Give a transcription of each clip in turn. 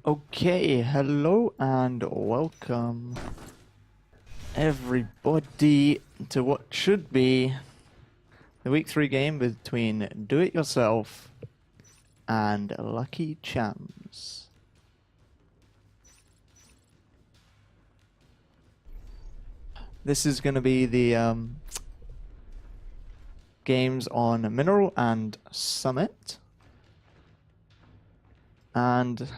Okay, hello and welcome everybody to what should be the week 3 game between Do It Yourself and Lucky Chams. This is going to be the games on Mineral and Summit. And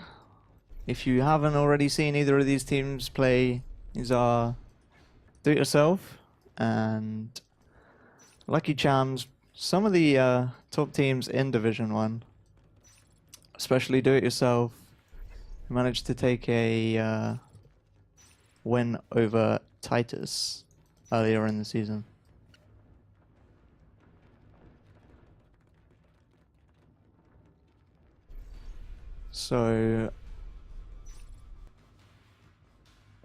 if you haven't already seen either of these teams play, these are Do It Yourself and Lucky Chams. Some of the top teams in Division 1, especially Do It Yourself, managed to take a win over Titus earlier in the season. So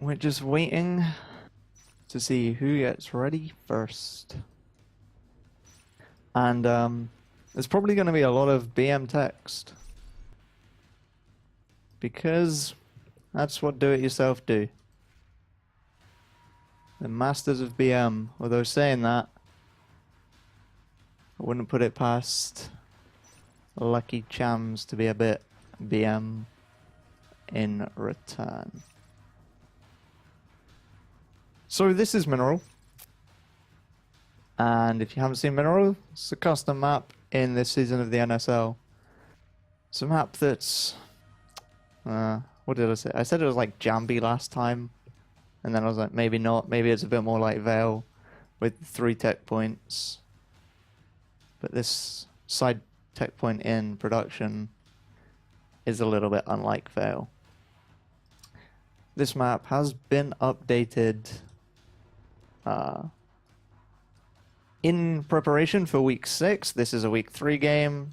we're just waiting to see who gets ready first. And there's probably going to be a lot of BM text, because that's what do-it-yourself do. The masters of BM. Although saying that, I wouldn't put it past Lucky Chams to be a bit BM in return. So this is Mineral. And if you haven't seen Mineral, it's a custom map in this season of the NSL. It's a map that's... what did I say? I said it was like Jambi last time. And then I was like, maybe not. Maybe it's a bit more like Vale with 3 tech points. But this side tech point in production is a little bit unlike Vale. This map has been updated in preparation for week 6. This is a week 3 game.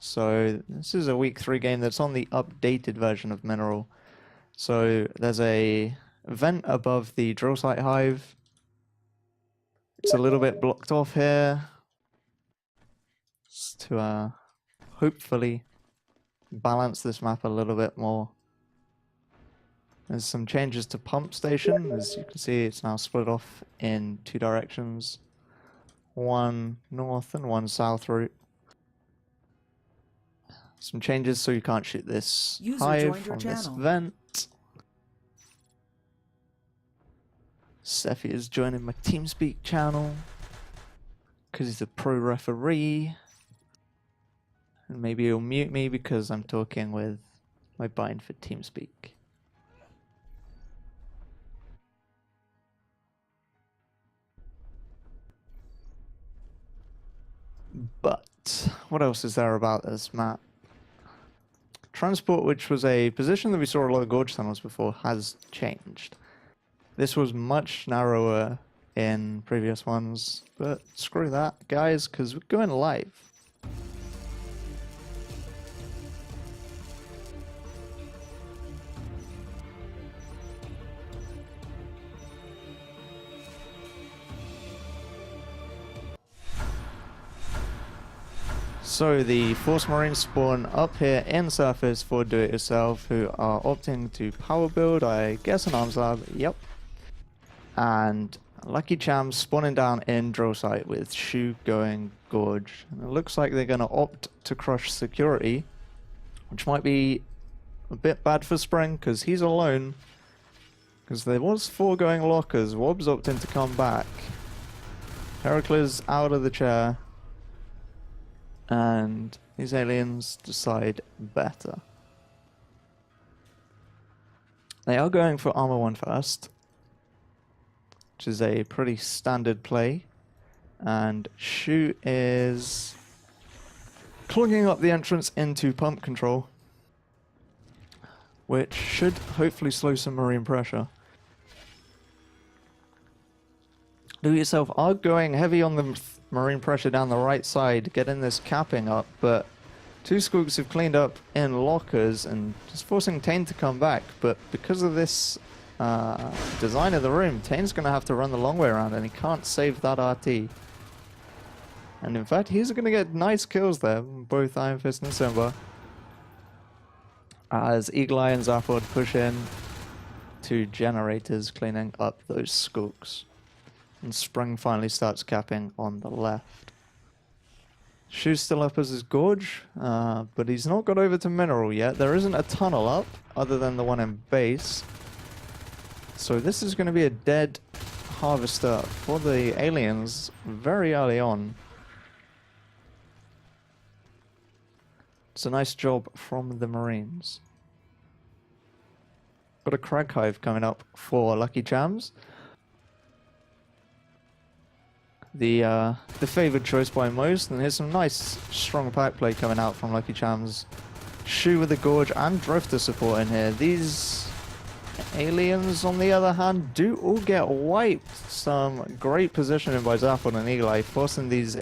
So this is a week 3 game that's on the updated version of Mineral. So there's a vent above the drill site hive. It's a little bit blocked off here. Just to hopefully balance this map a little bit more. There's some changes to pump station. As you can see, it's now split off in 2 directions. One north and one south route. Some changes so you can't shoot this hive from this vent. Seffi is joining my TeamSpeak channel because he's a pro referee. And maybe he'll mute me because I'm talking with my bind for TeamSpeak. But what else is there about this map? Transport, which was a position that we saw a lot of gorge tunnels before, has changed. This was much narrower in previous ones, but screw that, guys, because we're going live. So the Force Marines spawn up here in surface for do-it-yourself, who are opting to power build, I guess an arms lab, yep. And Lucky Chams spawning down in drill site with Shu going gorge. And it looks like they're going to opt to crush security, which might be a bit bad for Spring, because he's alone. Because there was 4 going lockers, Wobb's opting to come back. Heracles out of the chair. And these aliens decide better. They are going for armor 1 first, which is a pretty standard play. And Shu is clogging up the entrance into pump control, which should hopefully slow some marine pressure. Do-it-yourself are going heavy on the marine pressure down the right side, getting this capping up, but 2 Skooks have cleaned up in lockers and just forcing Tane to come back. But because of this design of the room, Tane's going to have to run the long way around, and he can't save that RT. And in fact, he's going to get nice kills there, both Iron Fist and Simba. as Eagle Eye and Zaphod push in to generators, cleaning up those skulks. And Spring finally starts capping on the left. Shoe's still up as his Gorge, but he's not got over to Mineral yet. There isn't a tunnel up, other than the one in base. So this is going to be a dead Harvester for the aliens very early on. It's a nice job from the Marines. Got a Crag Hive coming up for Lucky Chams. The favoured choice by most, and here's some nice strong pack play coming out from Lucky Chams. Shoe with the Gorge and Drifter support in here. These aliens, on the other hand, do all get wiped. Some great positioning by Zaphod and Eagle Eye, forcing these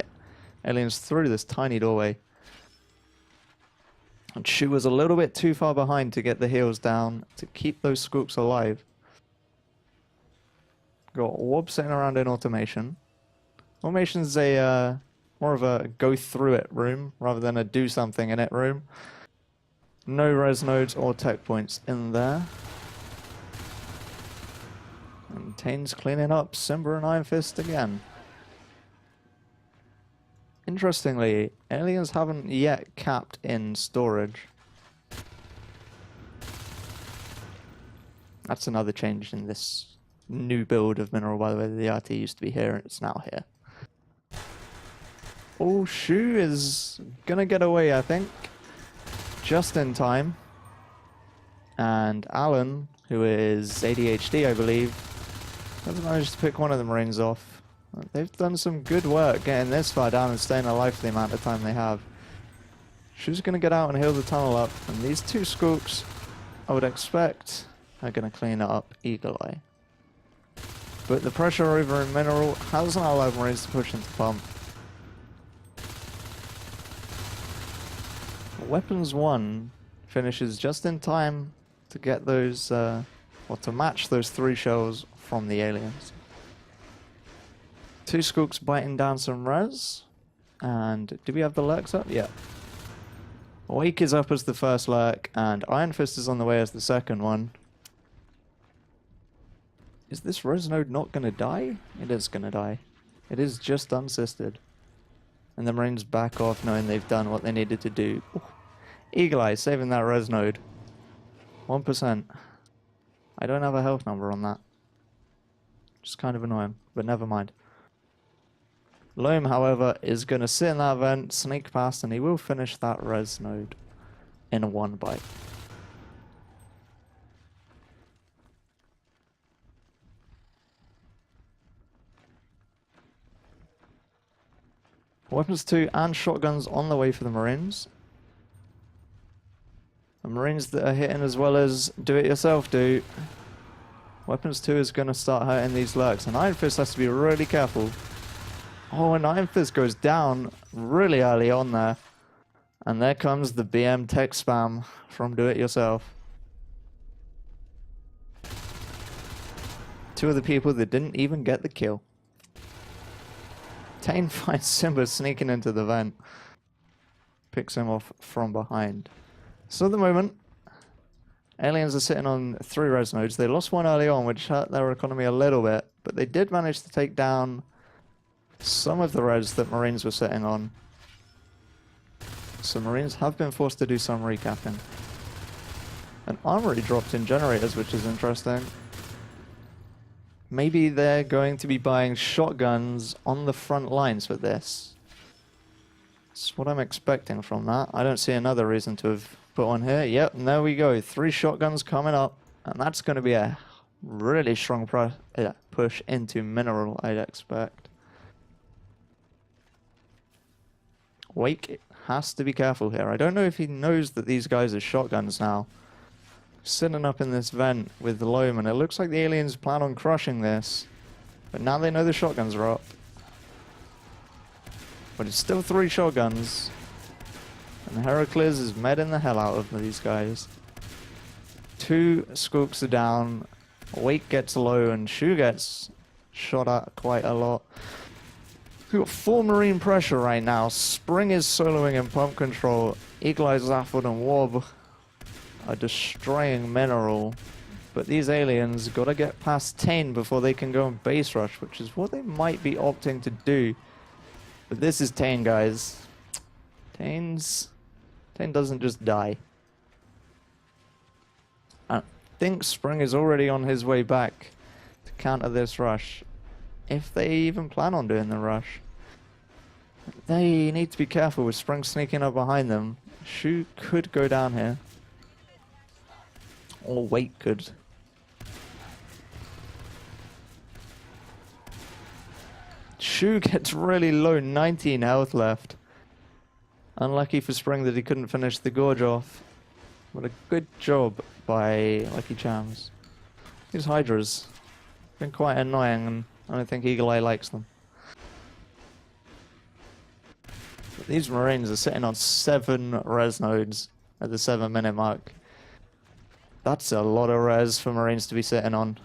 aliens through this tiny doorway. And Shoe was a little bit too far behind to get the heals down to keep those Skooks alive. Got Wob sitting around in Automation. Automation's a more of a go through it room rather than a do something in it room. No res nodes or tech points in there. And Tane's cleaning up Simba and Iron Fist again. Interestingly, aliens haven't yet capped in storage. That's another change in this new build of Mineral, by the way. The RT used to be here, it's now here. Oh, Shoe is gonna get away, I think. Just in time. And Alan, who is ADHD, I believe, has managed to pick one of the Marines off. They've done some good work getting this far down and staying alive for the amount of time they have. Shoe's gonna get out and heal the tunnel up, and these two Skooks, I would expect, are gonna clean up Eagle Eye. But the pressure over in Mineral hasn't allowed Marines to push into Pump. Weapons 1 finishes just in time to get those, or to match those 3 shells from the aliens. 2 Skooks biting down some res. And do we have the lurks up? Yeah. Wake is up as the first lurk, and Iron Fist is on the way as the second one. Is this res node not going to die? It is going to die. It is just unsisted. And the Marines back off knowing they've done what they needed to do. Ooh. Eagle Eye saving that res node. 1%. I don't have a health number on that. Just kind of annoying, but never mind. Loam, however, is going to sit in that vent, sneak past, and he will finish that res node in one bite. Weapons 2 and shotguns on the way for the Marines. The Marines that are hitting as well as do-it-yourself do. Weapons 2 is going to start hurting these lurks, and Iron Fist has to be really careful. Oh, and Iron Fist goes down really early on there. And there comes the BM tech spam from do-it-yourself. 2 of the people that didn't even get the kill. Tane finds Simba sneaking into the vent. Picks him off from behind. So at the moment, aliens are sitting on 3 res nodes. They lost one early on, which hurt their economy a little bit. But they did manage to take down some of the res that Marines were sitting on. So Marines have been forced to do some recapping. An armory dropped in generators, which is interesting. Maybe they're going to be buying shotguns on the front lines for this. That's what I'm expecting from that. I don't see another reason to have put one here. Yep, and there we go. 3 shotguns coming up. And that's going to be a really strong push into Mineral, I'd expect. Wake has to be careful here. I don't know if he knows that these guys are shotguns now. Sitting up in this vent with the Loam, and it looks like the aliens plan on crushing this. But now they know the shotguns are up. But it's still 3 shotguns. And Heracles is medding the hell out of these guys. 2 Skooks are down. Wake gets low, and Shoe gets shot at quite a lot. We've got 4 Marine pressure right now. Spring is soloing in Pump Control. Eagle Eye, Zaphod, and Wob are destroying Mineral. But these aliens gotta get past Tane before they can go on base rush, which is what they might be opting to do. But this is Tane, guys. Tane doesn't just die. I think Spring is already on his way back to counter this rush. If they even plan on doing the rush. They need to be careful with Spring sneaking up behind them. Shu could go down here. Or Wait could. Shu gets really low, 19 health left. Unlucky for Spring that he couldn't finish the gorge off. But a good job by Lucky Chams. These Hydras have been quite annoying, and I don't think Eagle Eye likes them. But these Marines are sitting on 7 res nodes at the 7-minute mark. That's a lot of res for Marines to be sitting on.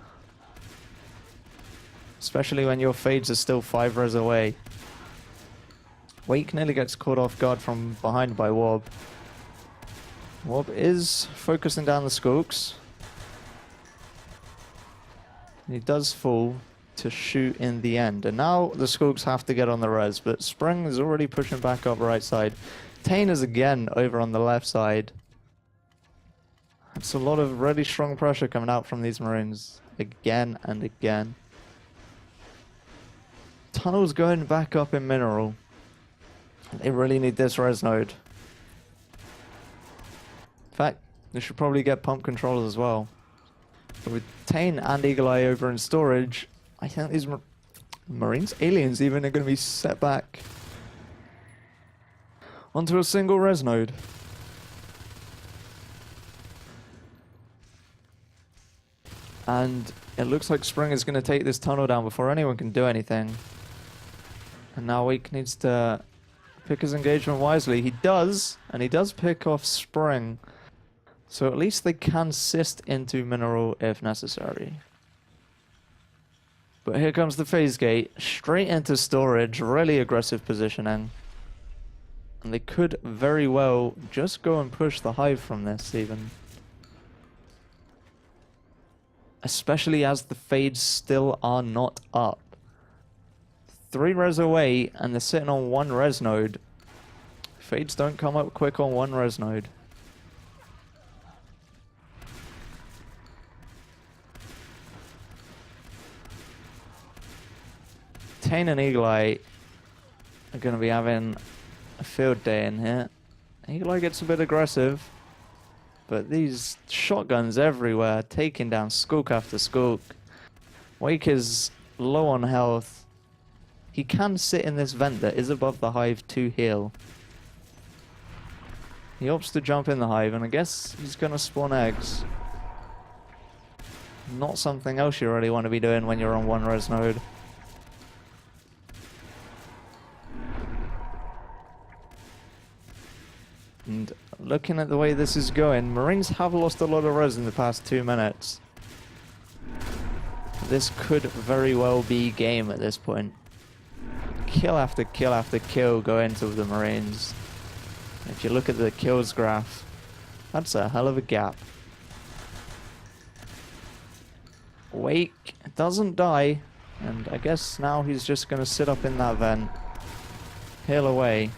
Especially when your fades are still 5 res away. Wake nearly gets caught off guard from behind by Wob. Wob is focusing down the Skulks. He does fall to shoot in the end. And now the Skulks have to get on the res, but Spring is already pushing back up right side. Tane is again over on the left side. It's a lot of really strong pressure coming out from these Marines. Again and again. Tunnel's going back up in Mineral. They really need this res node. In fact, they should probably get pump controllers as well. But with Tane and Eagle Eye over in storage, I think these Marines, aliens even, are going to be set back onto a single res node. And it looks like Spring is going to take this tunnel down before anyone can do anything. And now Wake needs to pick his engagement wisely. He does, and he does pick off Spring. So at least they can CEST into Mineral if necessary. But here comes the phase gate, straight into storage, really aggressive positioning. And they could very well just go and push the hive from this even. Especially as the fades still are not up. 3 res away and they're sitting on 1 res node. Fades don't come up quick on 1 res node. Tane and Eagle Eye are going to be having a field day in here. Eagle Eye gets a bit aggressive, but these shotguns everywhere, taking down Skulk after Skulk. Wake is low on health. He can sit in this vent that is above the hive to heal. He opts to jump in the hive, and I guess he's going to spawn eggs. Not something else you really want to be doing when you're on 1 res node. And looking at the way this is going, Marines have lost a lot of res in the past 2 minutes. This could very well be game at this point. Kill after kill after kill go into the Marines. If you look at the kills graph, that's a hell of a gap. Wake doesn't die, and I guess now he's just going to sit up in that vent, heal away.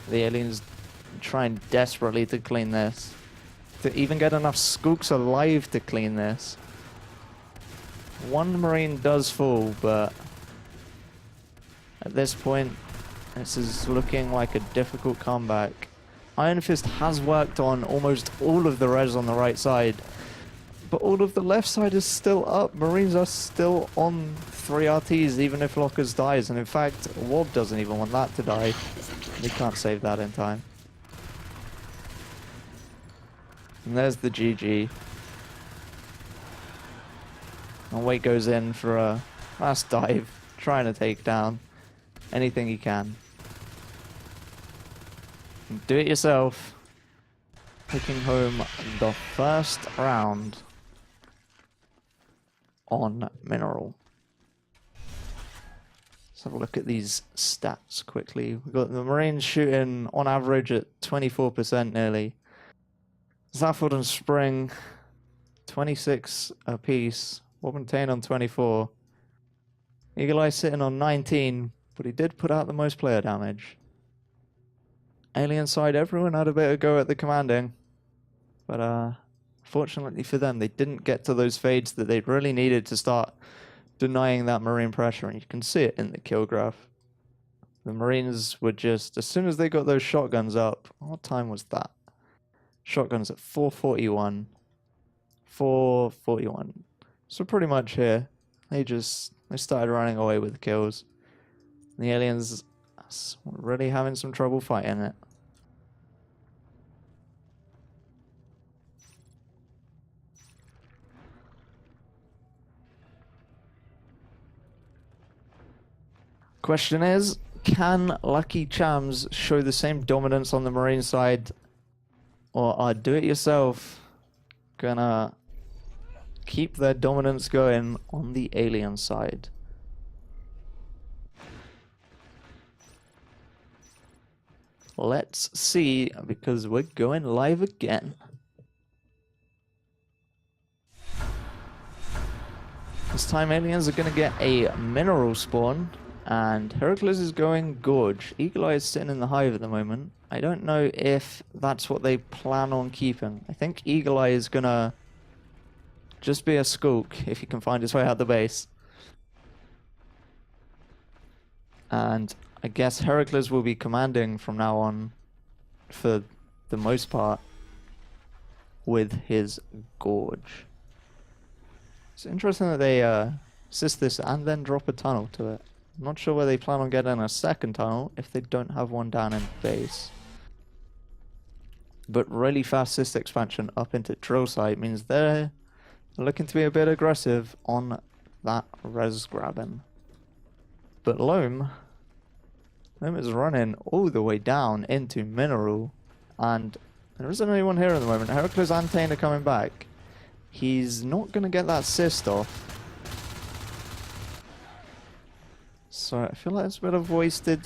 The aliens trying desperately to clean this. To even get enough Skulks alive to clean this. 1 Marine does fall, but at this point, this is looking like a difficult comeback. Iron Fist has worked on almost all of the res on the right side, but all of the left side is still up. Marines are still on 3 RTs, even if Lockers dies, and in fact, Wob doesn't even want that to die. He can't save that in time. And there's the GG. And Wake goes in for a last dive, trying to take down anything he can. Do it yourself. Taking home the first round on Mineral. Let's have a look at these stats quickly. We've got the Marines shooting on average at 24% nearly. Zafford and Spring, 26 apiece. Wobbentain on 24. Eagle Eye sitting on 19, but he did put out the most player damage. Alien side, everyone had a bit of go at the commanding. But fortunately for them, they didn't get to those fades that they really needed to start denying that Marine pressure, and you can see it in the kill graph. The Marines were just, as soon as they got those shotguns up, what time was that? Shotguns at 441. 441. So pretty much here, they started running away with kills. The aliens were really having some trouble fighting it. Question is, can Lucky Chams show the same dominance on the Marine side, or are do-it-yourself gonna keep their dominance going on the alien side? Let's see, because we're going live again. This time aliens are gonna get a mineral spawn. And Heracles is going Gorge. Eagle Eye is sitting in the hive at the moment. I don't know if that's what they plan on keeping. I think Eagle Eye is gonna just be a skulk if he can find his way out the base. And I guess Heracles will be commanding from now on, for the most part, with his Gorge. It's interesting that they assist this and then drop a tunnel to it. I'm not sure where they plan on getting a second tunnel if they don't have one down in base. But really fast CEST expansion up into drill site means they're looking to be a bit aggressive on that res grabbing. But Loam is running all the way down into mineral, and there isn't anyone here at the moment. Heracles and Tane are coming back. He's not going to get that CEST off. So I feel like it's a bit of wasted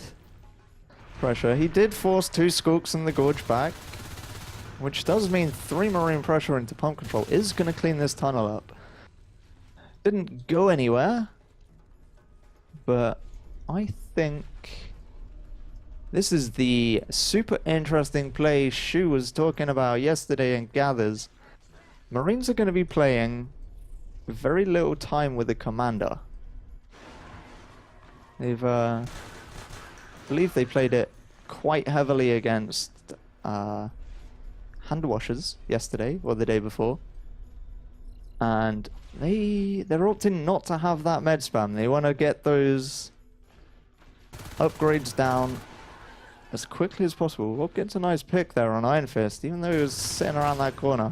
pressure. He did force 2 skulks in the Gorge back, which does mean 3 Marine pressure into pump control is going to clean this tunnel up. Didn't go anywhere, but I think this is the super interesting play Shu was talking about yesterday in Gathers. Marines are going to be playing very little time with the commander. They've, I believe they played it quite heavily against hand washers yesterday or the day before, and they're opting not to have that med spam. They want to get those upgrades down as quickly as possible. Well, gets a nice pick there on Iron Fist, even though he was sitting around that corner.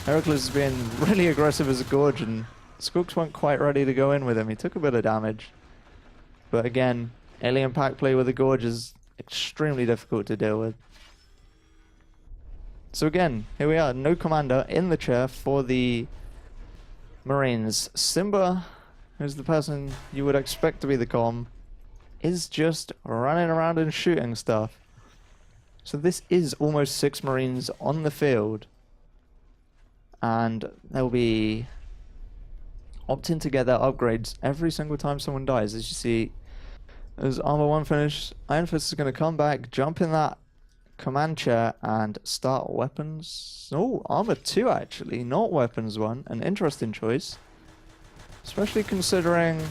Heracles is being really aggressive as a Gorge, and Skooks weren't quite ready to go in with him. He took a bit of damage. But again, alien pack play with the Gorge is extremely difficult to deal with. So again, here we are, no commander in the chair for the Marines. Simba, who's the person you would expect to be the comm, is just running around and shooting stuff. So this is almost 6 Marines on the field. And they'll be opting to get their upgrades every single time someone dies. As you see, as Armor 1 finished, Iron Fist is going to come back, jump in that command chair, and start weapons. Oh, Armor 2 actually, not weapons 1. An interesting choice. Especially considering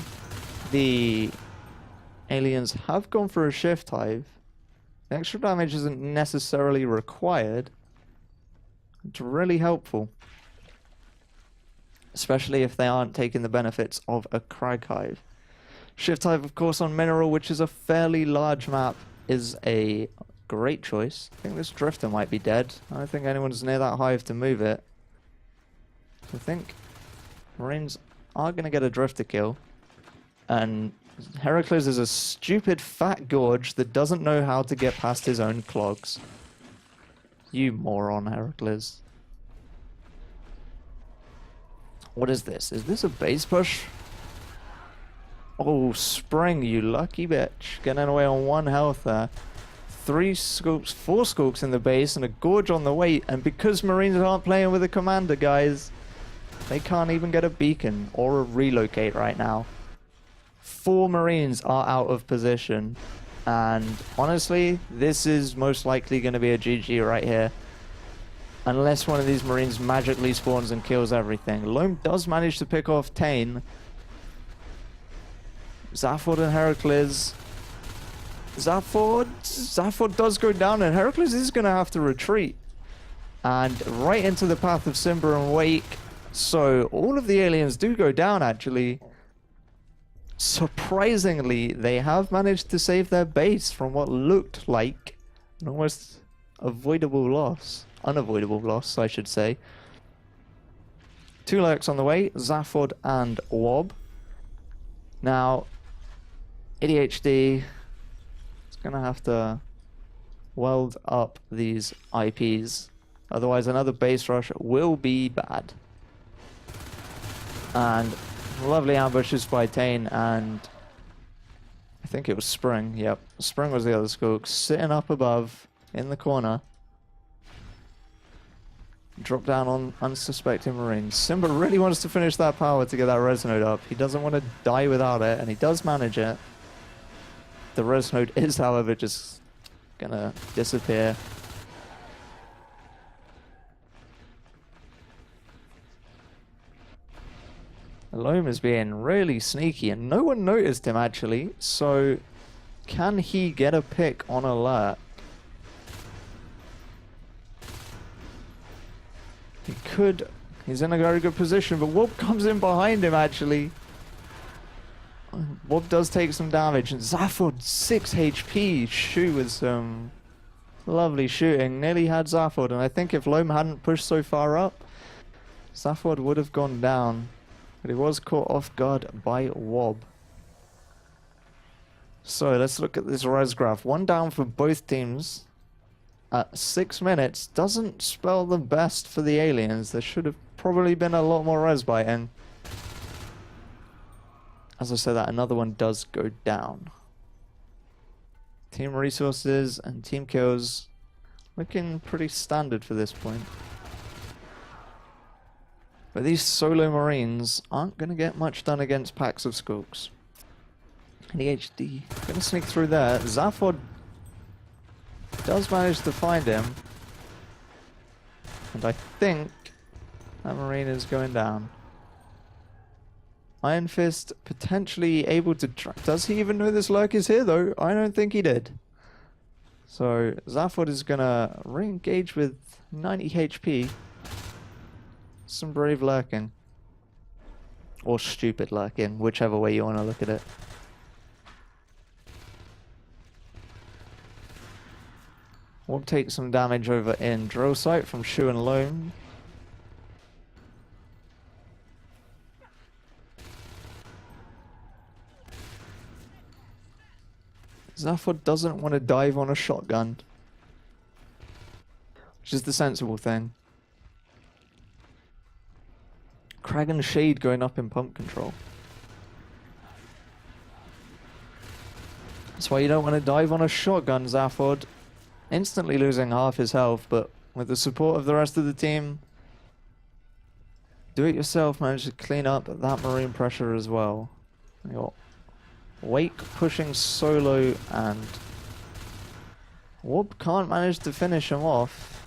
the aliens have gone for a shift hive. The extra damage isn't necessarily required. It's really helpful. Especially if they aren't taking the benefits of a Crag Hive. Shift Hive, of course, on Mineral, which is a fairly large map, is a great choice. I think this Drifter might be dead. I don't think anyone's near that hive to move it. So I think Marines are going to get a Drifter kill. And Heracles is a stupid fat Gorge that doesn't know how to get past his own clogs. You moron, Heracles. What is this? Is this a base push? Oh, Spring, you lucky bitch. Getting away on 1 health there. 3 scoops, 4 scoops in the base, and a gorge on the way. And because Marines aren't playing with a commander, guys, they can't even get a beacon or a relocate right now. 4 Marines are out of position. And honestly, this is most likely going to be a GG right here. Unless one of these Marines magically spawns and kills everything. Loam does manage to pick off Tain. Zaphod and Heracles. Zaphod does go down, and Heracles is going to have to retreat. And right into the path of Simba and Wake. So all of the aliens do go down, actually. Surprisingly, they have managed to save their base from what looked like an almost avoidable loss. Unavoidable loss, I should say. 2 lurks on the way, Zaphod and Wob. Now, ADHD is going to have to weld up these IPs. Otherwise, another base rush will be bad. And lovely ambushes by Tain, and I think it was Spring. Yep, Spring was the other Skook, sitting up above in the corner. Drop down on unsuspecting Marines. Simba really wants to finish that power to get that res node up. He doesn't want to die without it, and he does manage it. The res node is, however, just gonna disappear. Loam is being really sneaky, and no one noticed him, actually. So, can he get a pick on alert? He could. He's in a very good position, but Wob comes in behind him, actually. Wob does take some damage, and Zaphod, 6 HP. Shoot with some lovely shooting. Nearly had Zaphod, and I think if Loam hadn't pushed so far up, Zaphod would have gone down. But he was caught off guard by Wob. So let's look at this res graph. 1 down for both teams at 6 minutes. Doesn't spell the best for the aliens. There should have probably been a lot more res biting. As I said, that another one does go down. Team resources and team kills looking pretty standard for this point. But these solo Marines aren't going to get much done against packs of Skooks. ADHD going to sneak through there. Zaphod does manage to find him. And I think that Marine is going down. Iron Fist potentially able to... Does he even know this lurk is here, though? I don't think he did. So Zaphod is going to re-engage with 90 HP. Some brave lurking. Or stupid lurking, whichever way you want to look at it. We'll take some damage over in drill site from Shu and Loam. Zaphod doesn't want to dive on a shotgun, which is the sensible thing. Crag and Shade going up in pump control. That's why you don't want to dive on a shotgun, Zaphod. Instantly losing half his health, but with the support of the rest of the team, Do It Yourself managed to clean up that marine pressure as well. You got Wake pushing solo, and Wob can't manage to finish him off,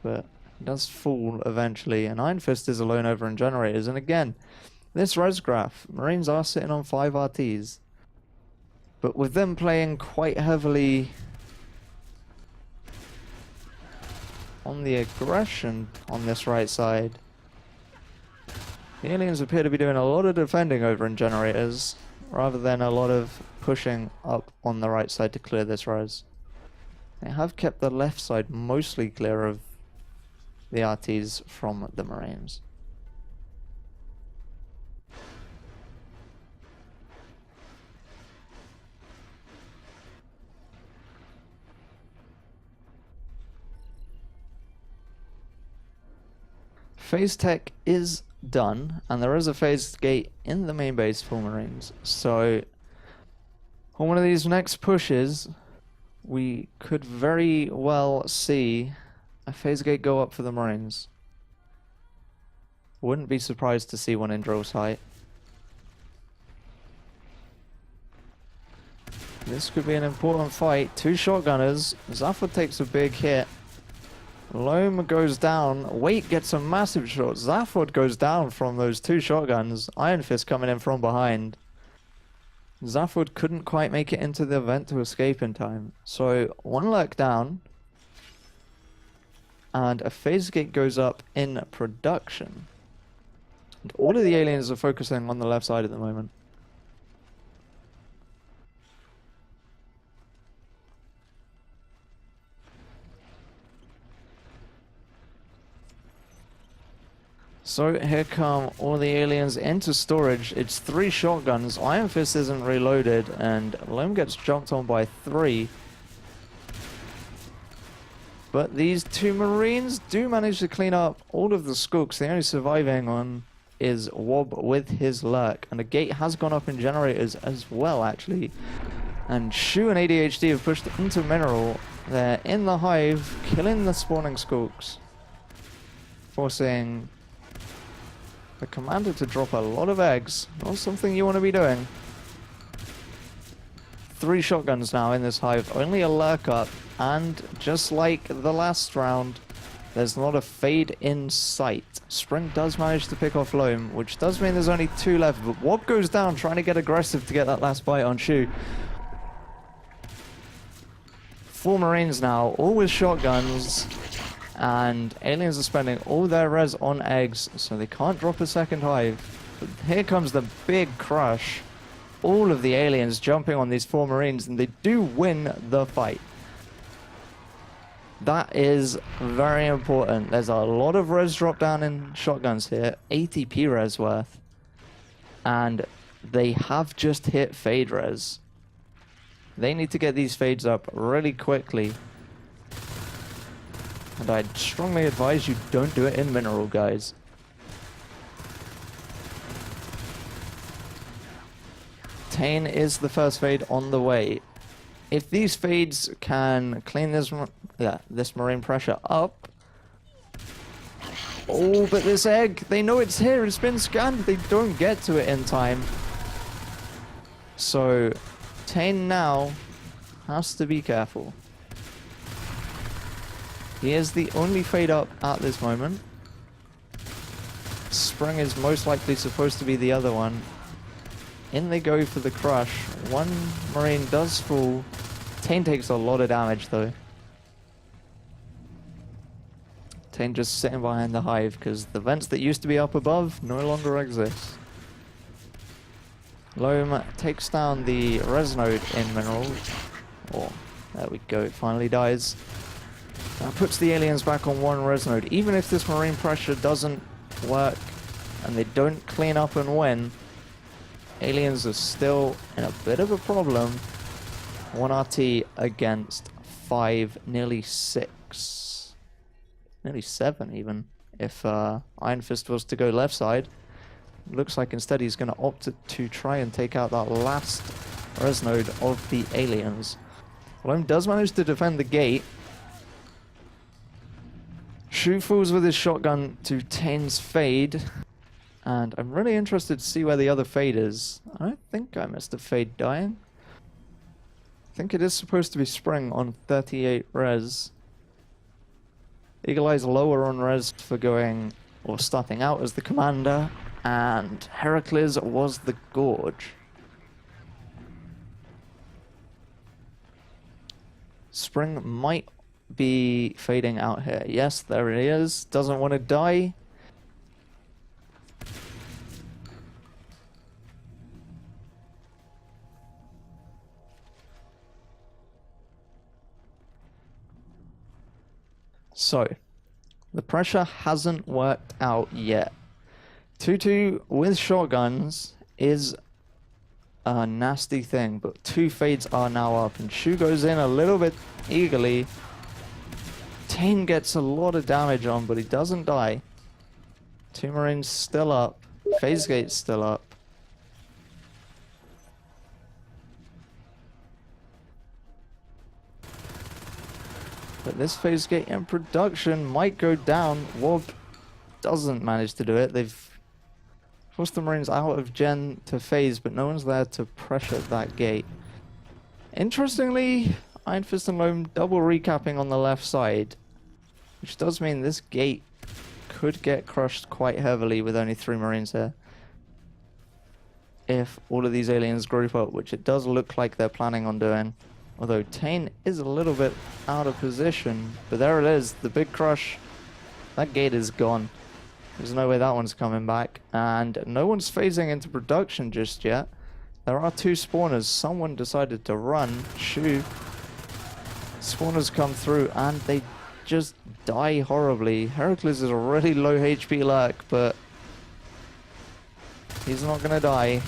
but he does fall eventually, and Iron Fist is alone over in generators. And again, this res graph, Marines are sitting on 5 RTs, but with them playing quite heavily on the aggression on this right side, the aliens appear to be doing a lot of defending over in generators, rather than a lot of pushing up on the right side to clear this res. They have kept the left side mostly clear of the RTs from the Marines. Phase Tech is done, and there is a phased gate in the main base for Marines. So on one of these next pushes, we could very well see a phase gate go up for the Marines. Wouldn't be surprised to see one in drill site. This could be an important fight. Two shotgunners. Zafford takes a big hit. Loam goes down. Wait gets a massive shot. Zafford goes down from those two shotguns. Iron Fist coming in from behind. Zafford couldn't quite make it into the event to escape in time. So one lurk down. And a phase gate goes up in production. And all of the aliens are focusing on the left side at the moment. So here come all the aliens into storage. It's 3 shotguns. Iron Fist isn't reloaded, and Loam gets jumped on by 3. But these 2 Marines do manage to clean up all of the skooks. The only surviving one is Wob with his lurk. And the gate has gone up in generators as well, actually. And Shu and ADHD have pushed into mineral. They're in the hive, killing the spawning skooks. Forcing the commander to drop a lot of eggs. Not something you want to be doing. 3 shotguns now in this hive. Only a lurk up. And just like the last round, there's not a fade in sight. Spring does manage to pick off Loam, which does mean there's only 2 left. But Wob goes down trying to get aggressive to get that last bite on Shu. 4 Marines now, all with shotguns. And aliens are spending all their res on eggs, so they can't drop a second hive. But here comes the big crush. All of the aliens jumping on these 4 Marines, and they do win the fight. That is very important. There's a lot of res drop down in shotguns here. 80p res worth. And they have just hit fade res. They need to get these fades up really quickly. And I'd strongly advise you don't do it in mineral, guys. Tane is the first fade on the way. If these fades can clean this marine pressure up. Oh, but this egg, they know it's here, it's been scanned, they don't get to it in time. So, Tane now has to be careful. He is the only fade up at this moment. Spring is most likely supposed to be the other one. In they go for the crush. 1 Marine does fall. Tane takes a lot of damage though. Tane just sitting behind the hive because the vents that used to be up above no longer exist. Loam takes down the res node in mineral. Oh, there we go, it finally dies. That puts the aliens back on 1 res node. Even if this marine pressure doesn't work and they don't clean up and win, aliens are still in a bit of a problem. 1 RT against 5, nearly 6. Nearly 7 even, if Iron Fist was to go left side. Looks like instead he's going to opt to try and take out that last res node of the aliens. Loam does manage to defend the gate. Shu falls with his shotgun to Tane's fade. And I'm really interested to see where the other fade is. I don't think I missed a fade dying. I think it is supposed to be Spring on 38 res. Eagle Eye's lower on res for going, or starting out as the commander. And Heracles was the Gorge. Spring might be fading out here. Yes, there he is. Doesn't want to die. So, the pressure hasn't worked out yet. 2-2 with shotguns is a nasty thing, but 2 fades are now up, and Shu goes in a little bit eagerly. Tane gets a lot of damage on, but he doesn't die. 2 Marines still up. Phase gate's still up. But this phase gate in production might go down. Warp doesn't manage to do it. They've forced the Marines out of gen to phase, but no one's there to pressure that gate. Interestingly, Iron Fist and Loam double recapping on the left side, which does mean this gate could get crushed quite heavily with only 3 Marines here. If all of these aliens group up, which it does look like they're planning on doing. Although Tane is a little bit out of position, but there it is, the big crush. That gate is gone. There's no way that one's coming back, and no one's phasing into production just yet. There are 2 spawners. Someone decided to run. Shoo. Spawners come through, and they just die horribly. Heracles is a really low HP lurk, but he's not gonna die,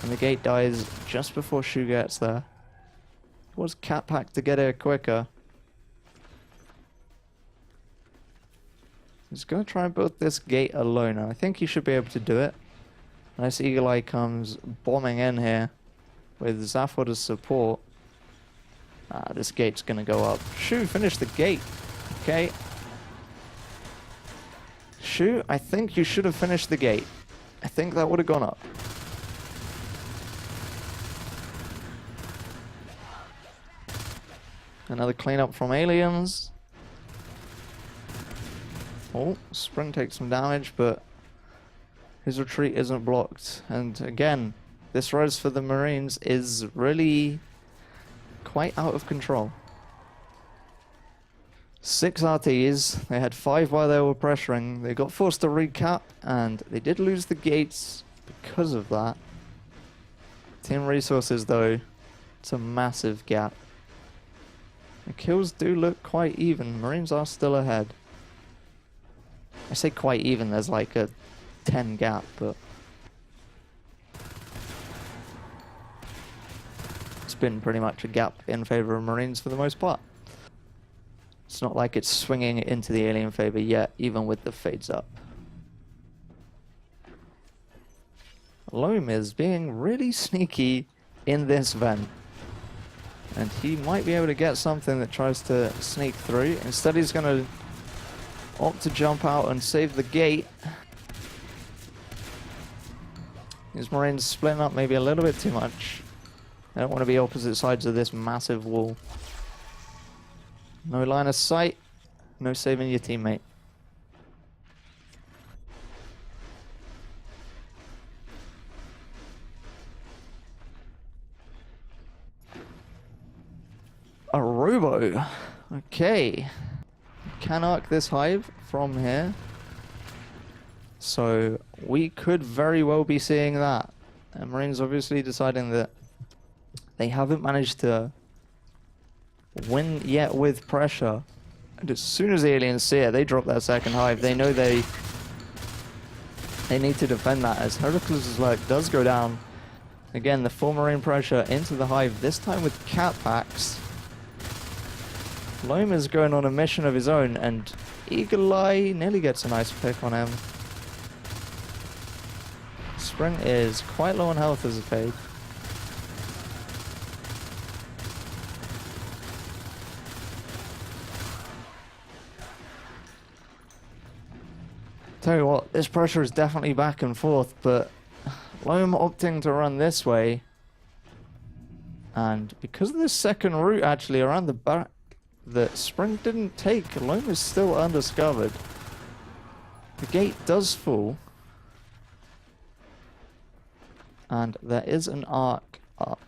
and the gate dies just before Shoo gets there. Was Cat Pack to get here quicker. He's going to try and build this gate alone, and I think he should be able to do it. Nice Eagle Eye comes bombing in here with Zaphod as support. This gate's going to go up. Shoo, finish the gate. Okay. Shoo, I think you should have finished the gate. I think that would have gone up. Another cleanup from aliens. Oh, Spring takes some damage, but his retreat isn't blocked. And again, this res for the Marines is really quite out of control. 6 RTs, they had 5 while they were pressuring. They got forced to recap, and they did lose the gates because of that. Team resources though, it's a massive gap. The kills do look quite even. Marines are still ahead. I say quite even, there's like a 10 gap, but it's been pretty much a gap in favor of Marines for the most part. It's not like it's swinging into the alien favor yet, even with the fades up. Loam is being really sneaky in this vent. And he might be able to get something that tries to sneak through. Instead, he's going to opt to jump out and save the gate. These Marines splitting up maybe a little bit too much. They don't want to be opposite sides of this massive wall. No line of sight. No saving your teammate. A robo. Okay. Can arc this hive from here. So we could very well be seeing that. And Marines obviously deciding that they haven't managed to win yet with pressure. And as soon as the aliens see it, they drop their second hive. They know they need to defend that, as Heracles' lurk does go down. Again, the full Marine pressure into the hive, this time with cat packs. Loam is going on a mission of his own, and Eagle Eye nearly gets a nice pick on him. Spring is quite low on health as a fade. Tell you what, this pressure is definitely back and forth, but Loam opting to run this way. And because of this second route actually around the back that Spring didn't take, Loam is still undiscovered. The gate does fall. And there is an arc up.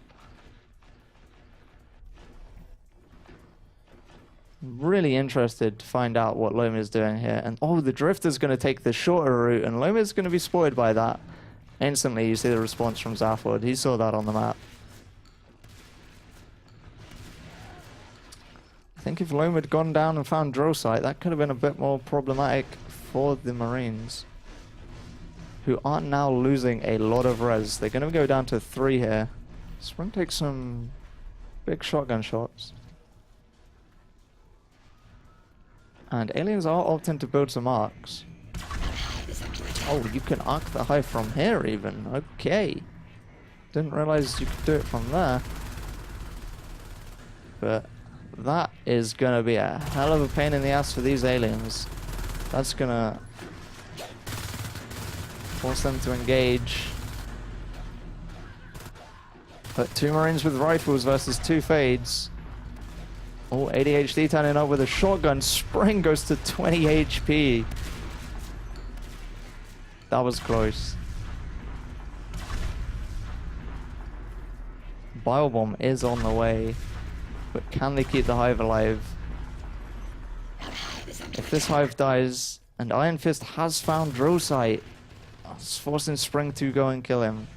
Really interested to find out what Loam is doing here. And oh, the Drifter's going to take the shorter route, and Loam is going to be spoiled by that. Instantly, you see the response from Zaphod. He saw that on the map. I think if Loam had gone down and found drill site, that could have been a bit more problematic for the Marines, who are now losing a lot of res. They're going to go down to 3 here. Spring takes some big shotgun shots. And aliens are opting to build some arcs. Oh, you can arc the hive from here even. Okay. Didn't realize you could do it from there. But that is gonna be a hell of a pain in the ass for these aliens. That's gonna force them to engage. But 2 Marines with rifles versus 2 Fades. Oh, ADHD turning up with a shotgun. Spring goes to 20 HP. That was close. Biobomb is on the way. But can they keep the hive alive? If this hive dies, and Iron Fist has found drill site, it's forcing Spring to go and kill him.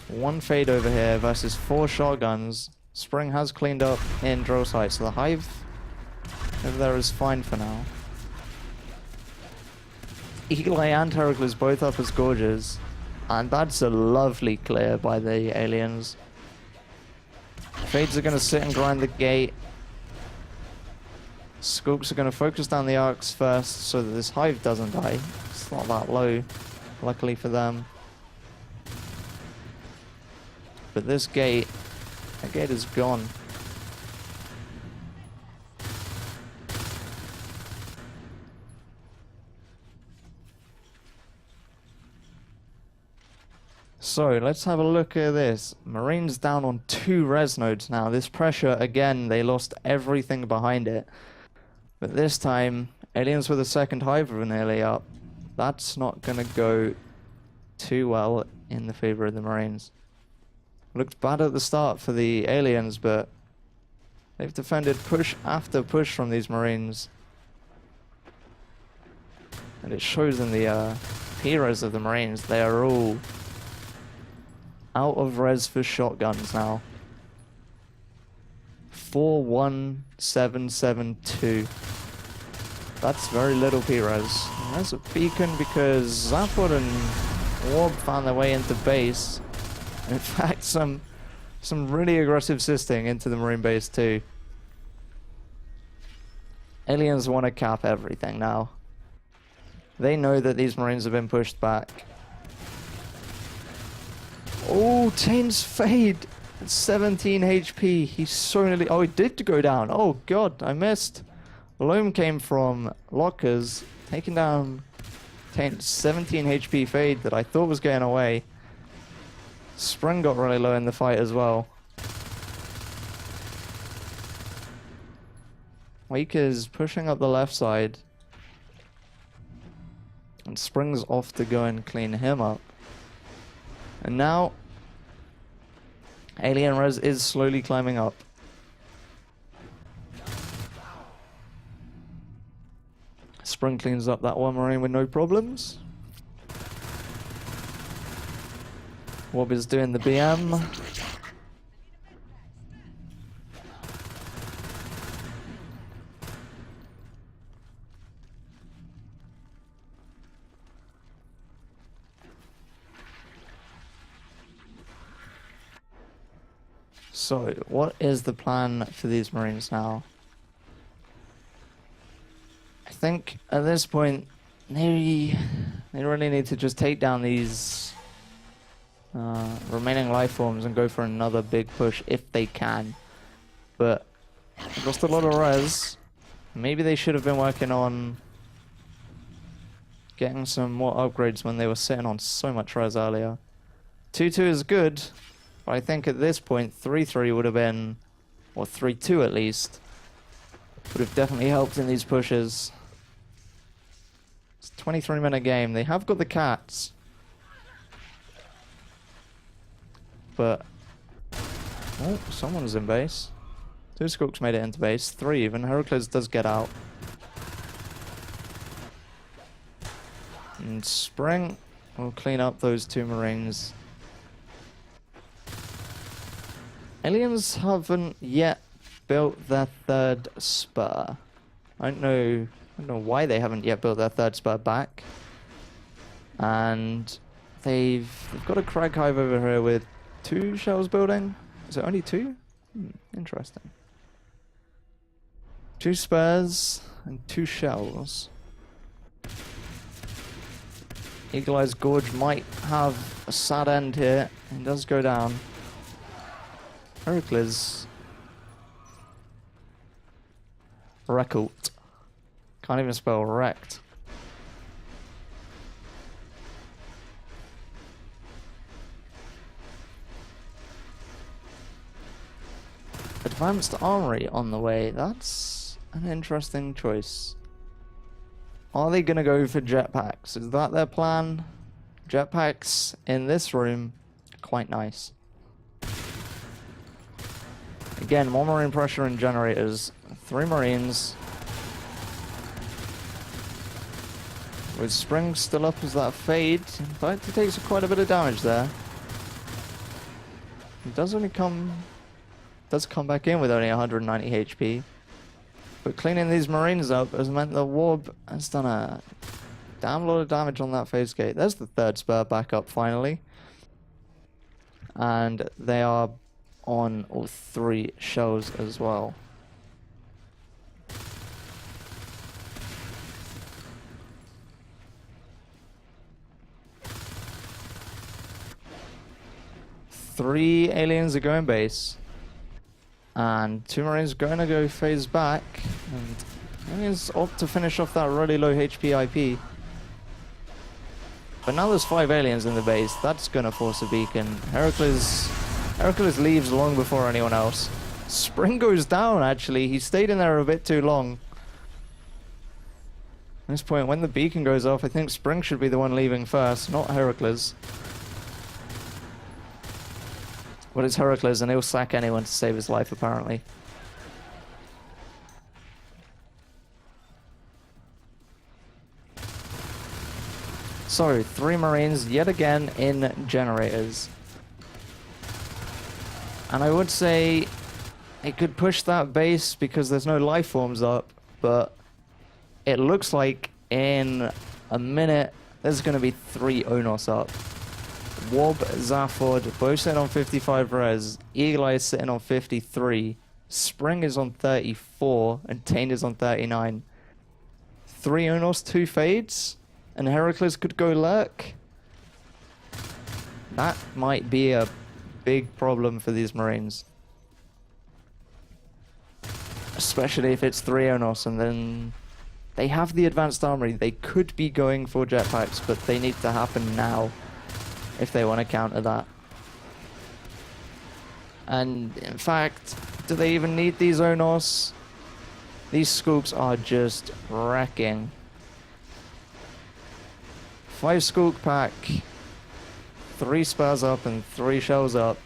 One Fade over here versus 4 shotguns. Spring has cleaned up in drill site, so the hive over there is fine for now. Eagle Eye and Heracles both up as Gorges. And that's a lovely clear by the aliens. Fades are going to sit and grind the gate. Skulks are going to focus down the arcs first so that this hive doesn't die. It's not that low, luckily for them. But this gate, that gate is gone. So let's have a look at this. Marines down on 2 res nodes now. This pressure, again, they lost everything behind it. But this time, aliens with a second hive are nearly up. That's not going to go too well in the favor of the Marines. Looked bad at the start for the aliens, but they've defended push after push from these Marines. And it shows in the heroes of the Marines. They are all out of res for shotguns now. 41772. That's very little P-res. There's a beacon because Zapor and Warb found their way into base. In fact, some really aggressive sisting into the Marine base too. Aliens want to cap everything now. They know that these Marines have been pushed back. Oh, Tain's Fade! 17 HP. He's so nearly... Oh, he did go down. Oh, God, I missed. Loam came from lockers, taking down Taint's 17 HP Fade that I thought was getting away. Spring got really low in the fight as well. Wake is pushing up the left side. And Spring's off to go and clean him up. And now, Alien Res is slowly climbing up. Spring cleans up that one Marine with no problems. Wob is doing the BM. So, what is the plan for these Marines now? I think at this point, they really need to just take down these remaining life forms and go for another big push if they can. But they've lost a lot of res. Maybe they should have been working on getting some more upgrades when they were sitting on so much res earlier. 2-2 is good. But I think at this point, 3-3 would have been, or 3-2 at least, would have definitely helped in these pushes. It's a 23-minute game. They have got the cats. But, oh, someone's in base. 2 Skulks made it into base. 3 even. Heracles does get out. And Spring will clean up those 2 Marines. Aliens haven't yet built their 3rd spur. I don't know why they haven't yet built their 3rd spur back. And they've got a Crag Hive over here with 2 shells building. Is it only 2? Interesting. 2 spares and 2 shells. Eagle Eye's Gorge might have a sad end here. It does go down. Heracles. Rekult. Can't even spell wrecked. Advanced Armory on the way. That's an interesting choice. Are they going to go for jetpacks? Is that their plan? Jetpacks in this room, quite nice. Again, more marine pressure and generators. 3 marines. With Spring still up as that fade. In fact, he takes quite a bit of damage there. It does come back in with only 190 HP. But cleaning these marines up has meant the Warb has done a damn lot of damage on that phase gate. There's the 3rd spur back up finally. And they are on all 3 shells as well. Three aliens are going base. And 2 marines going to go phase back. And aliens opt to finish off that really low HP IP. But now there's 5 aliens in the base. That's going to force a beacon. Heracles leaves long before anyone else. Spring goes down, actually. He stayed in there a bit too long. At this point, when the beacon goes off, I think Spring should be the one leaving first, not Heracles. But it's Heracles, and he'll sack anyone to save his life, apparently. So, 3 marines yet again in generators. And I would say it could push that base because there's no life forms up, but it looks like in a minute there's going to be 3 Onos up. Wob, Zaphod, both sitting on 55 res. Eagle Eye is sitting on 53. Spring is on 34, and Tane is on 39. 3 Onos, 2 fades, and Heracles could go lurk. That might be a big problem for these marines. Especially if it's 3 Onos, and then they have the advanced armory. They could be going for jetpacks, but they need to happen now if they want to counter that. And in fact, do they even need these Onos? These Skulks are just wrecking. 5 Skulk pack, 3 spurs up and 3 shells up.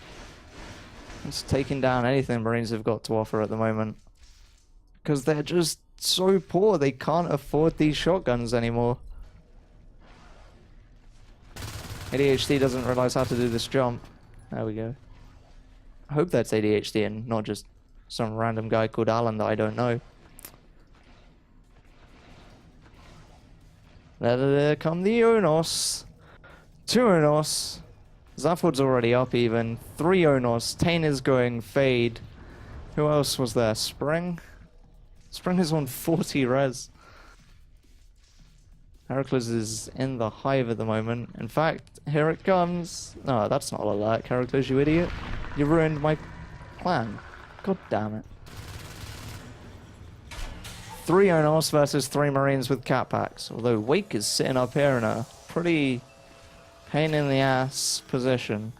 It's taking down anything Marines have got to offer at the moment. Because they're just so poor, they can't afford these shotguns anymore. ADHD doesn't realize how to do this jump. There we go. I hope that's ADHD and not just some random guy called Alan that I don't know. There come the Onos. 2 Onos. Zaphod's already up even. 3 Onos. Tane is going fade. Who else was there? Spring? Spring is on 40 res. Heracles is in the hive at the moment. In fact, here it comes. No, that's not a lurk, Heracles, you idiot. You ruined my plan. God damn it. 3 Onos versus 3 Marines with cat packs. Although Wake is sitting up here in a pretty pain in the ass position.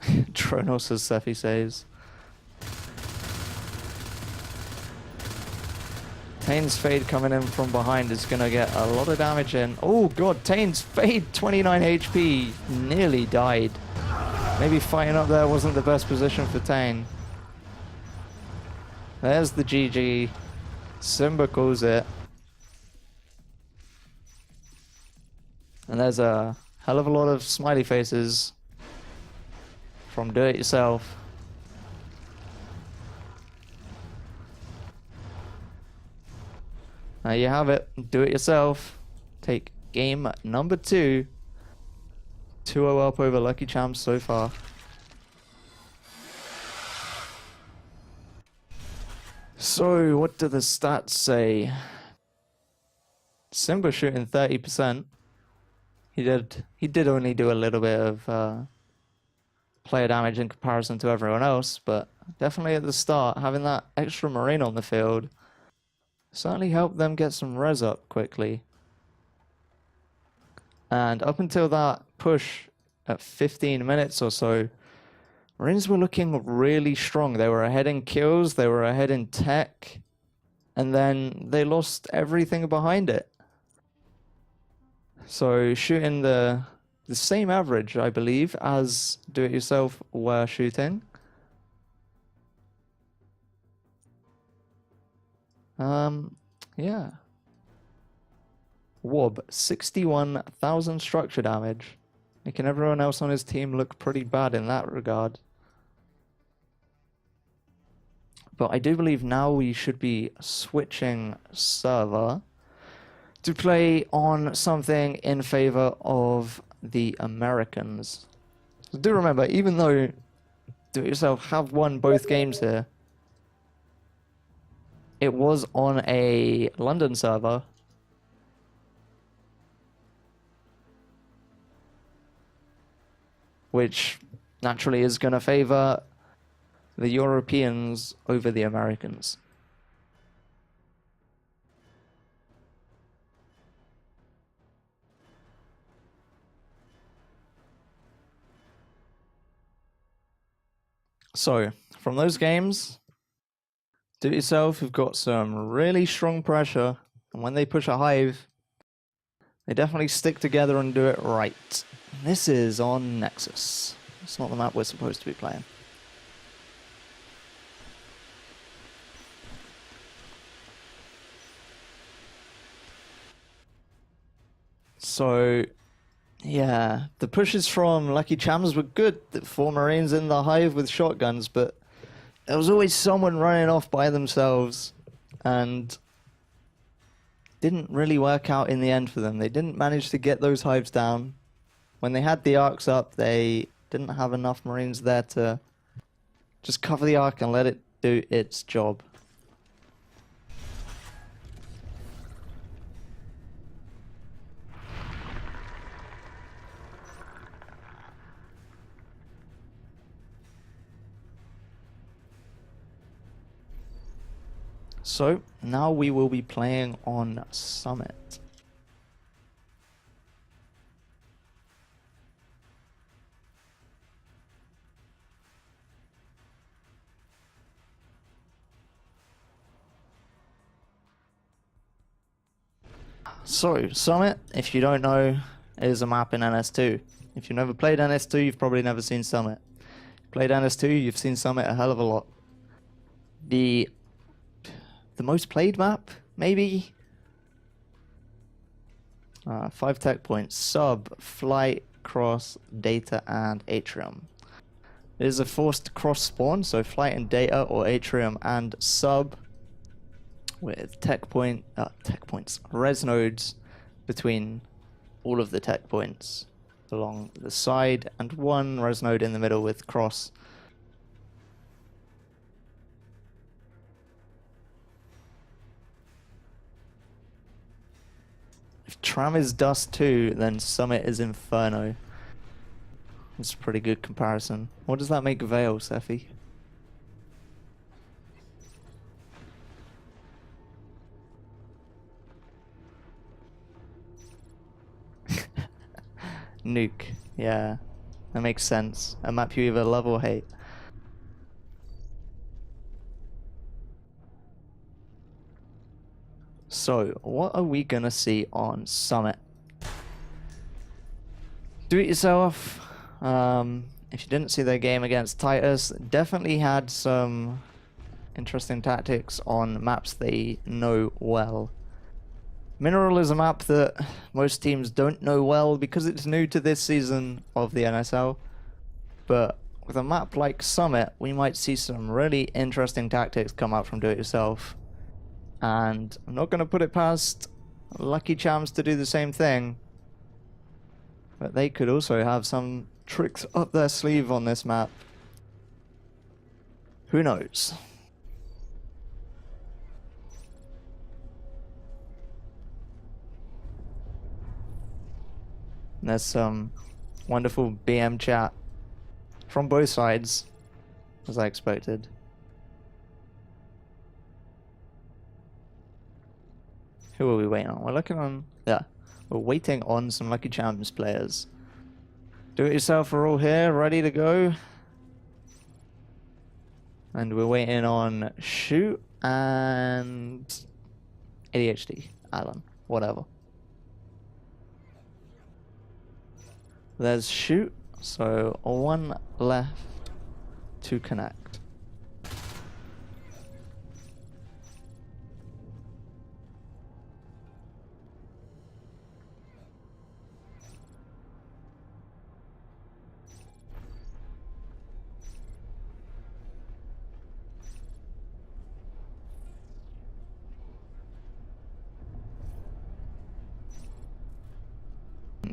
Tronos, as Sephi says. Tane's fade coming in from behind is going to get a lot of damage in. Oh god, Tane's fade, 29 HP. Nearly died. Maybe fighting up there wasn't the best position for Tane. There's the GG. Simba calls it. And there's a hell of a lot of smiley faces from Do It Yourself. There you have it. Do it yourself. Take game number 2. 2-0 up over Lucky Chams so far. So, what do the stats say? Simba shooting 30%. He did only do a little bit of player damage in comparison to everyone else, but definitely at the start, having that extra Marine on the field certainly helped them get some res up quickly. And up until that push at 15 minutes or so, Marines were looking really strong. They were ahead in kills, they were ahead in tech, and then they lost everything behind it. So shooting the same average, I believe, as Do-It-Yourself were shooting. Yeah. Wob, 61,000 structure damage, making everyone else on his team look pretty bad in that regard. But I do believe now we should be switching server to play on something in favor of the Americans. So do remember, even though Do-It-Yourself have won both games here, it was on a London server. Which naturally is going to favor the Europeans over the Americans. So, from those games, Do-It-Yourself have got some really strong pressure, and when they push a hive, they definitely stick together and do it right. This is on Nexus. It's not the map we're supposed to be playing. So, yeah, the pushes from Lucky Chams were good. The 4 Marines in the hive with shotguns, but there was always someone running off by themselves, and didn't really work out in the end for them. They didn't manage to get those hives down. When they had the arcs up, they didn't have enough Marines there to just cover the arc and let it do its job. So, now we will be playing on Summit. So, Summit, if you don't know, is a map in NS2. If you've never played NS2, you've probably never seen Summit. Played NS2, you've seen Summit a hell of a lot. The most played map, maybe? 5 tech points: sub, flight, cross, data, and atrium. It is a forced cross spawn, so flight and data, or atrium and sub, with res nodes between all of the tech points along the side, and 1 res node in the middle with cross. If Tram is Dust 2, then Summit is Inferno. That's a pretty good comparison. What does that make Veil, Sephi? Nuke, yeah. That makes sense. A map you either love or hate. So, what are we gonna see on Summit? Do-It-Yourself, if you didn't see their game against Titus, definitely had some interesting tactics on maps they know well. Mineral is a map that most teams don't know well because it's new to this season of the NSL. But with a map like Summit, we might see some really interesting tactics come out from Do-It-Yourself. And I'm not going to put it past Lucky Chams to do the same thing. But they could also have some tricks up their sleeve on this map. Who knows? And there's some wonderful BM chat from both sides, as I expected. Who are we waiting on? We're looking on... Yeah. We're waiting on some Lucky Chams players. Do It Yourself are all here, ready to go. And we're waiting on Shoot and... ADHD. Alan. Whatever. There's Shoot. So one left to connect.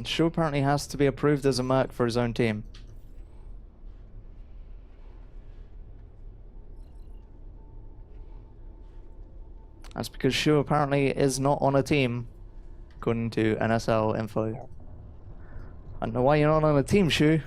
Shu apparently has to be approved as a merc for his own team. That's because Shu apparently is not on a team, according to NSL info. I don't know why you're not on a team, Shu.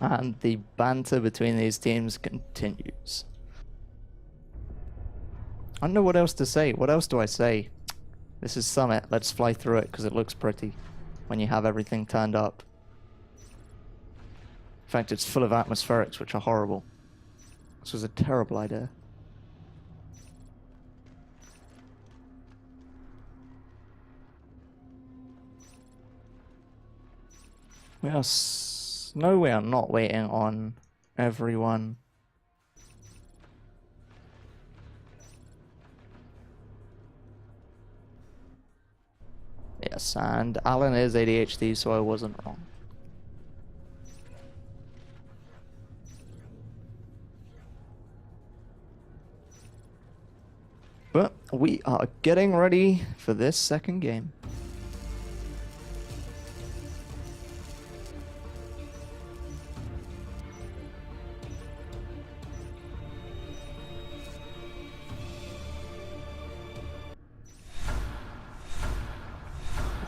And the banter between these teams continues. I don't know what else to say. What else do I say? This is Summit. Let's fly through it because it looks pretty when you have everything turned up. In fact, it's full of atmospherics, which are horrible. This was a terrible idea. No, we are not waiting on everyone. Yes, and Alan is ADHD, so I wasn't wrong. But we are getting ready for this second game.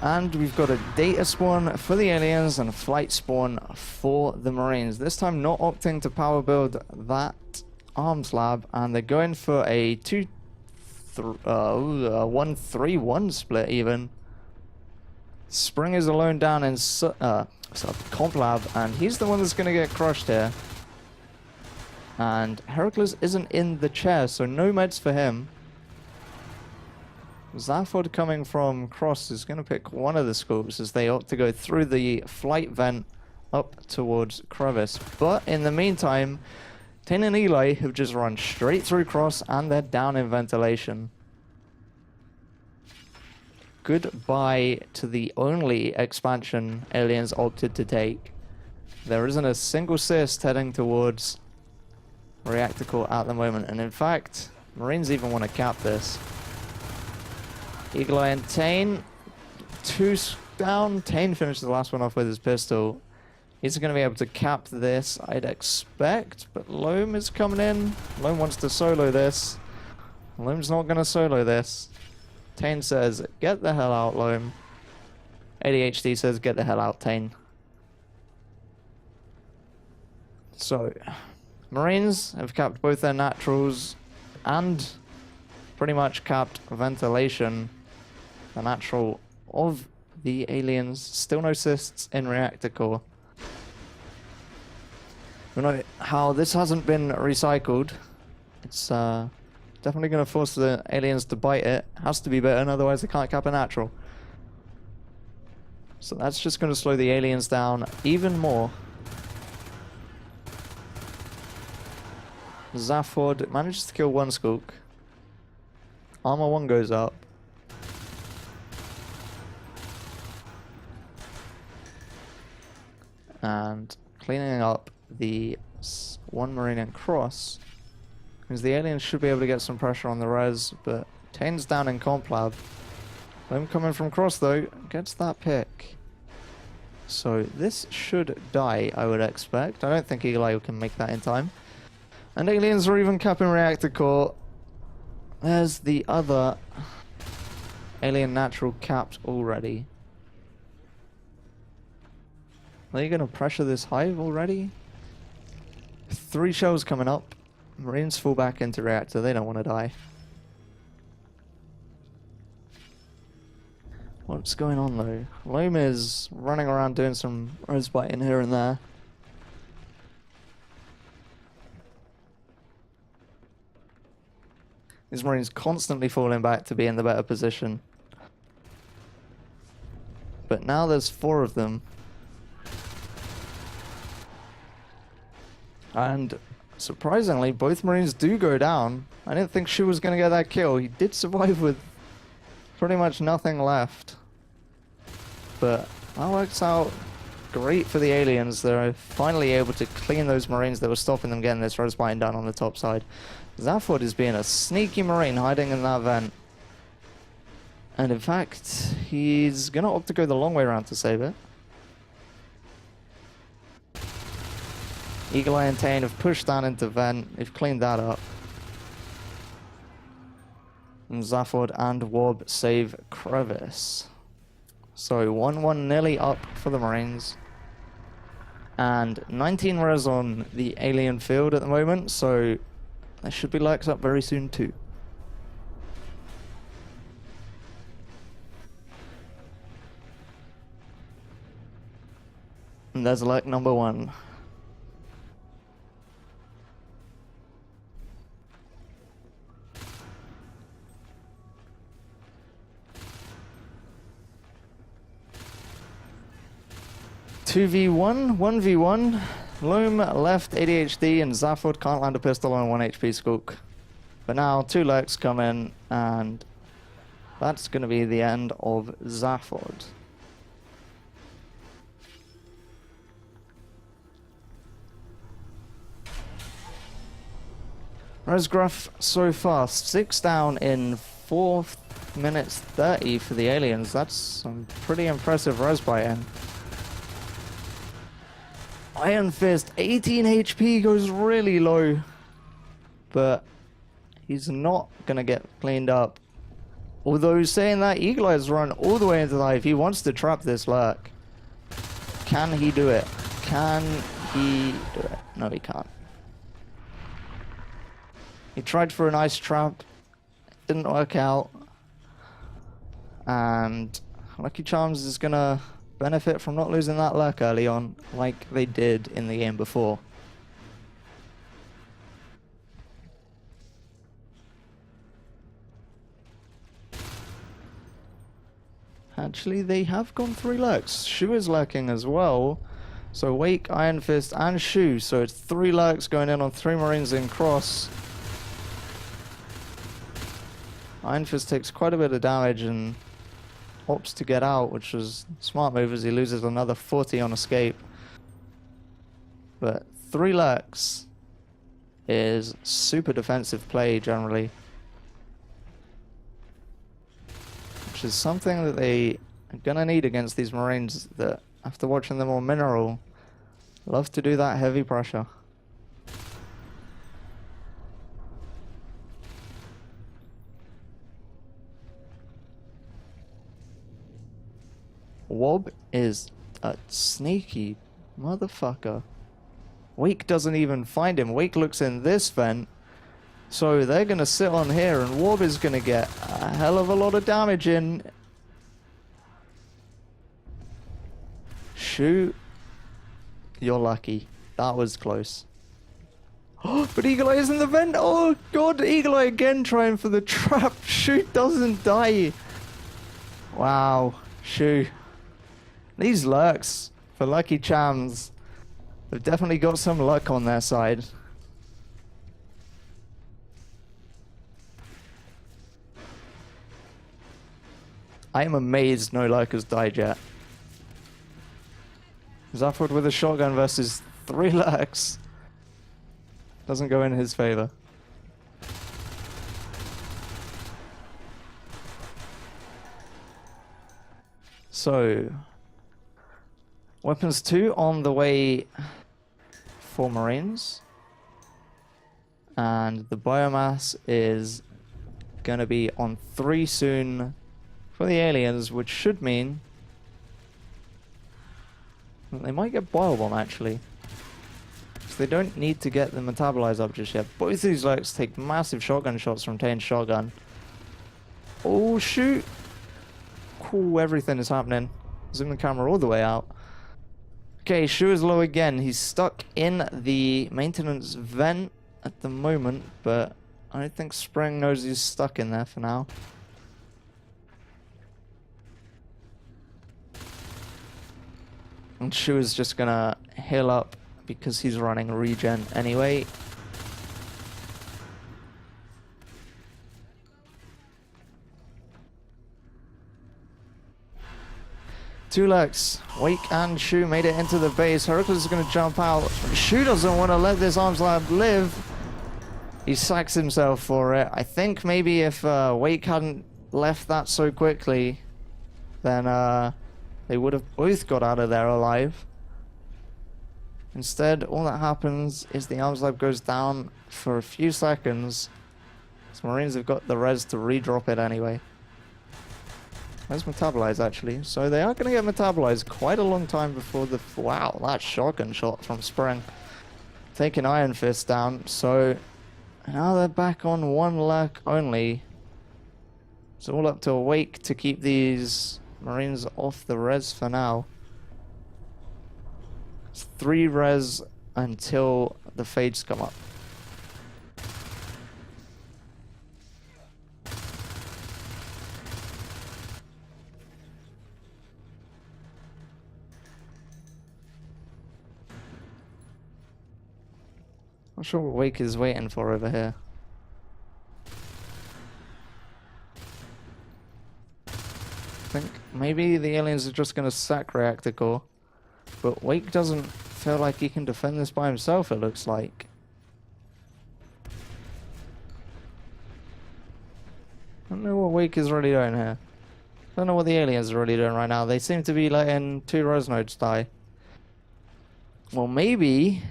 And we've got a data spawn for the aliens and a flight spawn for the Marines. This time not opting to power build that arms lab, and they're going for a 1-3-1 split even. Spring is alone down in comp lab, and he's the one that's going to get crushed here. And Heracles isn't in the chair, so no meds for him. Zaphod coming from Cross is going to pick one of the scopes as they opt to go through the flight vent up towards Crevice. But in the meantime, Tane and Eli have just run straight through Cross and they're down in ventilation. Goodbye to the only expansion aliens opted to take. There isn't a single CEST heading towards Reactor Core at the moment, and in fact, Marines even want to cap this. Eagle Eye and Tane, two down. Tane finished the last one off with his pistol. He's going to be able to cap this, I'd expect, but Loam is coming in. Loam wants to solo this. Loam's not going to solo this. Tane says, get the hell out, Loam. ADHD says, get the hell out, Tane. So, Marines have capped both their naturals and pretty much capped ventilation. The natural of the aliens. Still no cysts in Reactor Core. You know how this hasn't been recycled. It's definitely going to force the aliens to bite it. Has to be bitten, otherwise they can't cap a natural. So that's just going to slow the aliens down even more. Zaphod manages to kill one Skook. Armor 1 goes up. And cleaning up the one Marine and cross means the aliens should be able to get some pressure on the res, but Tane's down in comp lab. Him coming from cross though gets that pick. So this should die, I would expect. I don't think Eagle Eye can make that in time. And aliens are even capping reactor core. There's the other alien natural capped already. Are you going to pressure this hive already? 3 shells coming up. Marines fall back into reactor. They don't want to die. What's going on though? Loam is running around doing some rose biting here and there. These Marines constantly falling back to be in the better position. But now there's 4 of them. And surprisingly, both Marines do go down. I didn't think Shu was going to get that kill. He did survive with pretty much nothing left. But that works out great for the aliens. They're finally able to clean those Marines that were stopping them getting this Rosebiting down on the top side. Zaphod is being a sneaky Marine hiding in that vent. And in fact, he's going to opt to go the long way around to save it. Eagle Eye and Tane have pushed down into vent. They've cleaned that up. And Zaphod and Wob save Crevice. So 1-1 nearly up for the Marines. And 19 res on the alien field at the moment, so there should be lurks up very soon too. And there's lurk number 1. Two v1, 1v1. Loam left ADHD and Zaphod can't land a pistol on 1 HP Skook. But now 2 lurks come in and that's going to be the end of Zaphod. Resgraph so fast. 6 down in 4 minutes 30 for the aliens. That's some pretty impressive res biting. Iron Fist, 18 HP, goes really low. But he's not going to get cleaned up. Although saying that, Eagle Eye's run all the way into life. He wants to trap this lurk. Can he do it? Can he do it? No, he can't. He tried for a nice trap. Didn't work out. And Lucky Charms is going to benefit from not losing that lurk early on, like they did in the game before. Actually, they have gone 3 lurks. Shu is lurking as well. So Wake, Iron Fist, and Shu. So it's 3 lurks going in on 3 Marines in cross. Iron Fist takes quite a bit of damage and opts to get out, which was a smart move as he loses another 40 on escape. But 3 lurks is super defensive play generally, which is something that they are gonna need against these Marines that, after watching them on Mineral, love to do that heavy pressure. Wob is a sneaky motherfucker. Wake doesn't even find him. Wake looks in this vent. So they're going to sit on here and Wob is going to get a hell of a lot of damage in. Shoot. You're lucky. That was close. Oh, but Eagle Eye is in the vent. Oh god, Eagle Eye again trying for the trap. Shoot doesn't die. Wow. Shu. These lurks for Lucky Chams have definitely got some luck on their side. I am amazed no lurkers died yet. Zafford with a shotgun versus 3 lurks. Doesn't go in his favor. So, weapons 2 on the way for Marines. And the biomass is going to be on 3 soon for the aliens, which should mean that they might get bile bomb actually. So they don't need to get the metabolize up just yet. Both of these lurks take massive shotgun shots from Tane's shotgun. Oh shoot! Cool, everything is happening. Zoom the camera all the way out. Okay, Shu is low again. He's stuck in the maintenance vent at the moment, but I don't think Spring knows he's stuck in there for now. And Shu is just gonna heal up because he's running regen anyway. Two lurks. Wake and Shu made it into the base. Heracles is gonna jump out. Shu doesn't want to let this arms lab live. He sacks himself for it. I think maybe if Wake hadn't left that so quickly, then they would have both got out of there alive. Instead, all that happens is the arms lab goes down for a few seconds. So Marines have got the res to redrop it anyway. Where's metabolize actually? So they are going to get metabolized quite a long time before the... Wow, that shotgun shot from Spring. Taking Iron Fist down. So now they're back on 1 lurk only. It's all up to Wake to keep these Marines off the res for now. It's 3 res until the fades come up. Not sure what Wake is waiting for over here. I think maybe the aliens are just going to sack reactor core. But Wake doesn't feel like he can defend this by himself, it looks like. I don't know what Wake is really doing here. I don't know what the aliens are really doing right now. They seem to be letting 2 res nodes die. Well, maybe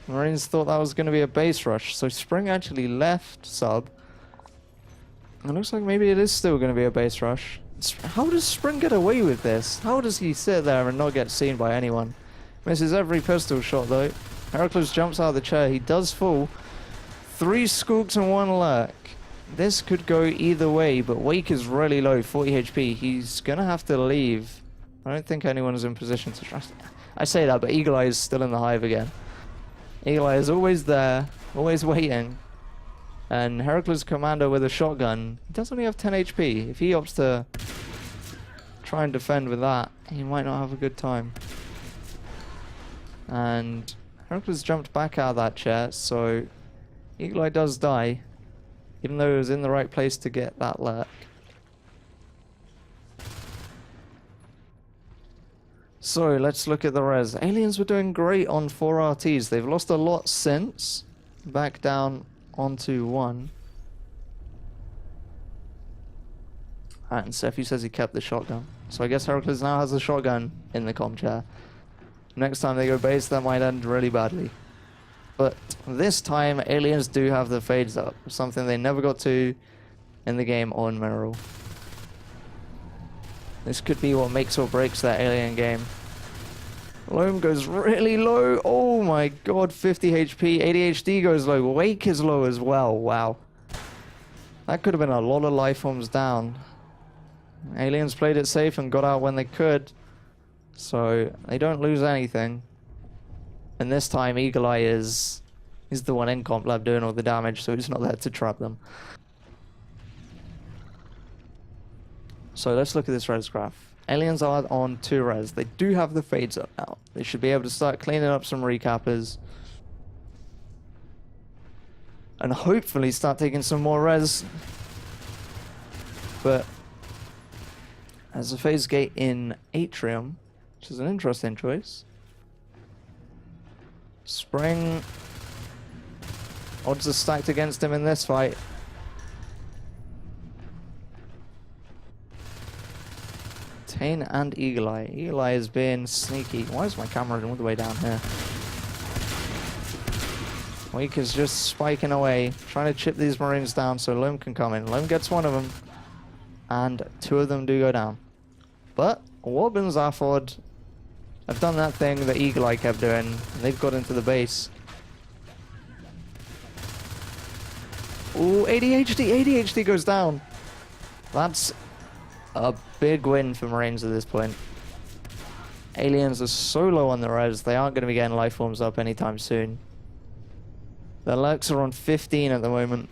Marines thought that was going to be a base rush. So Spring actually left sub. It looks like maybe it is still going to be a base rush. How does Spring get away with this? How does he sit there and not get seen by anyone? Misses every pistol shot though. Heracles jumps out of the chair. He does fall. 3 skulks and 1 lurk. This could go either way, but Wake is really low, 40 HP. He's going to have to leave. I don't think anyone is in position to trust. I say that, but Eagle Eye is still in the hive again. Eagle Eye is always there, always waiting. And Heracles Commander with a shotgun, he does only have 10 HP. If he opts to try and defend with that, he might not have a good time. And Heracles jumped back out of that chair, so Eagle Eye does die, even though he was in the right place to get that lurk. So let's look at the res. Aliens were doing great on 4 RTs. They've lost a lot since. Back down onto 1. And Sephi says he kept the shotgun. So I guess Heracles now has a shotgun in the comm chair. Next time they go base, that might end really badly. But this time, aliens do have the fades up. Something they never got to in the game on Mineral. This could be what makes or breaks that alien game. Loam goes really low. Oh my god, 50 HP. ADHD goes low. Wake is low as well. Wow. That could have been a lot of life forms down. Aliens played it safe and got out when they could. So they don't lose anything. And this time Eagle Eye is the one in comp lab doing all the damage, so he's not there to trap them. So let's look at this res graph. Aliens are on 2 res. They do have the fades up now. They should be able to start cleaning up some recappers. And hopefully start taking some more res. But as a phase gate in Atrium, which is an interesting choice. Spring. Odds are stacked against him in this fight. Tane and Eagle Eye. Eagle Eye has been sneaky. Why is my camera all the way down here? Weak is just spiking away, trying to chip these Marines down so Loam can come in. Loam gets one of them, and 2 of them do go down. But Warb and Zaphod have done that thing that Eagle Eye kept doing, and they've got into the base. Ooh, ADHD goes down. That's a big win for Marines at this point. Aliens are so low on the res, they aren't going to be getting life forms up anytime soon. Their lurks are on 15 at the moment,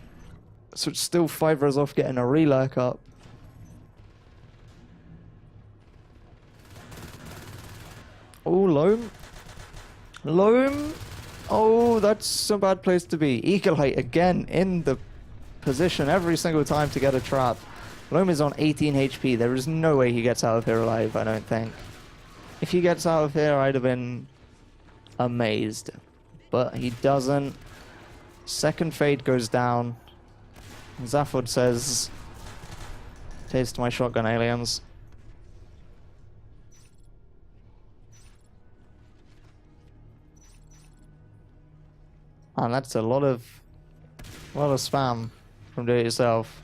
so it's still 5 res off getting a re-lurk up. Oh, Loam. Loam. Oh, that's a bad place to be. Eagle Eye again in the position every single time to get a trap. Loam is on 18 HP. There is no way he gets out of here alive, I don't think. If he gets out of here, I'd have been amazed. But he doesn't. Second fade goes down. Zaphod says, taste my shotgun, aliens. And that's a lot of spam from Do It Yourself.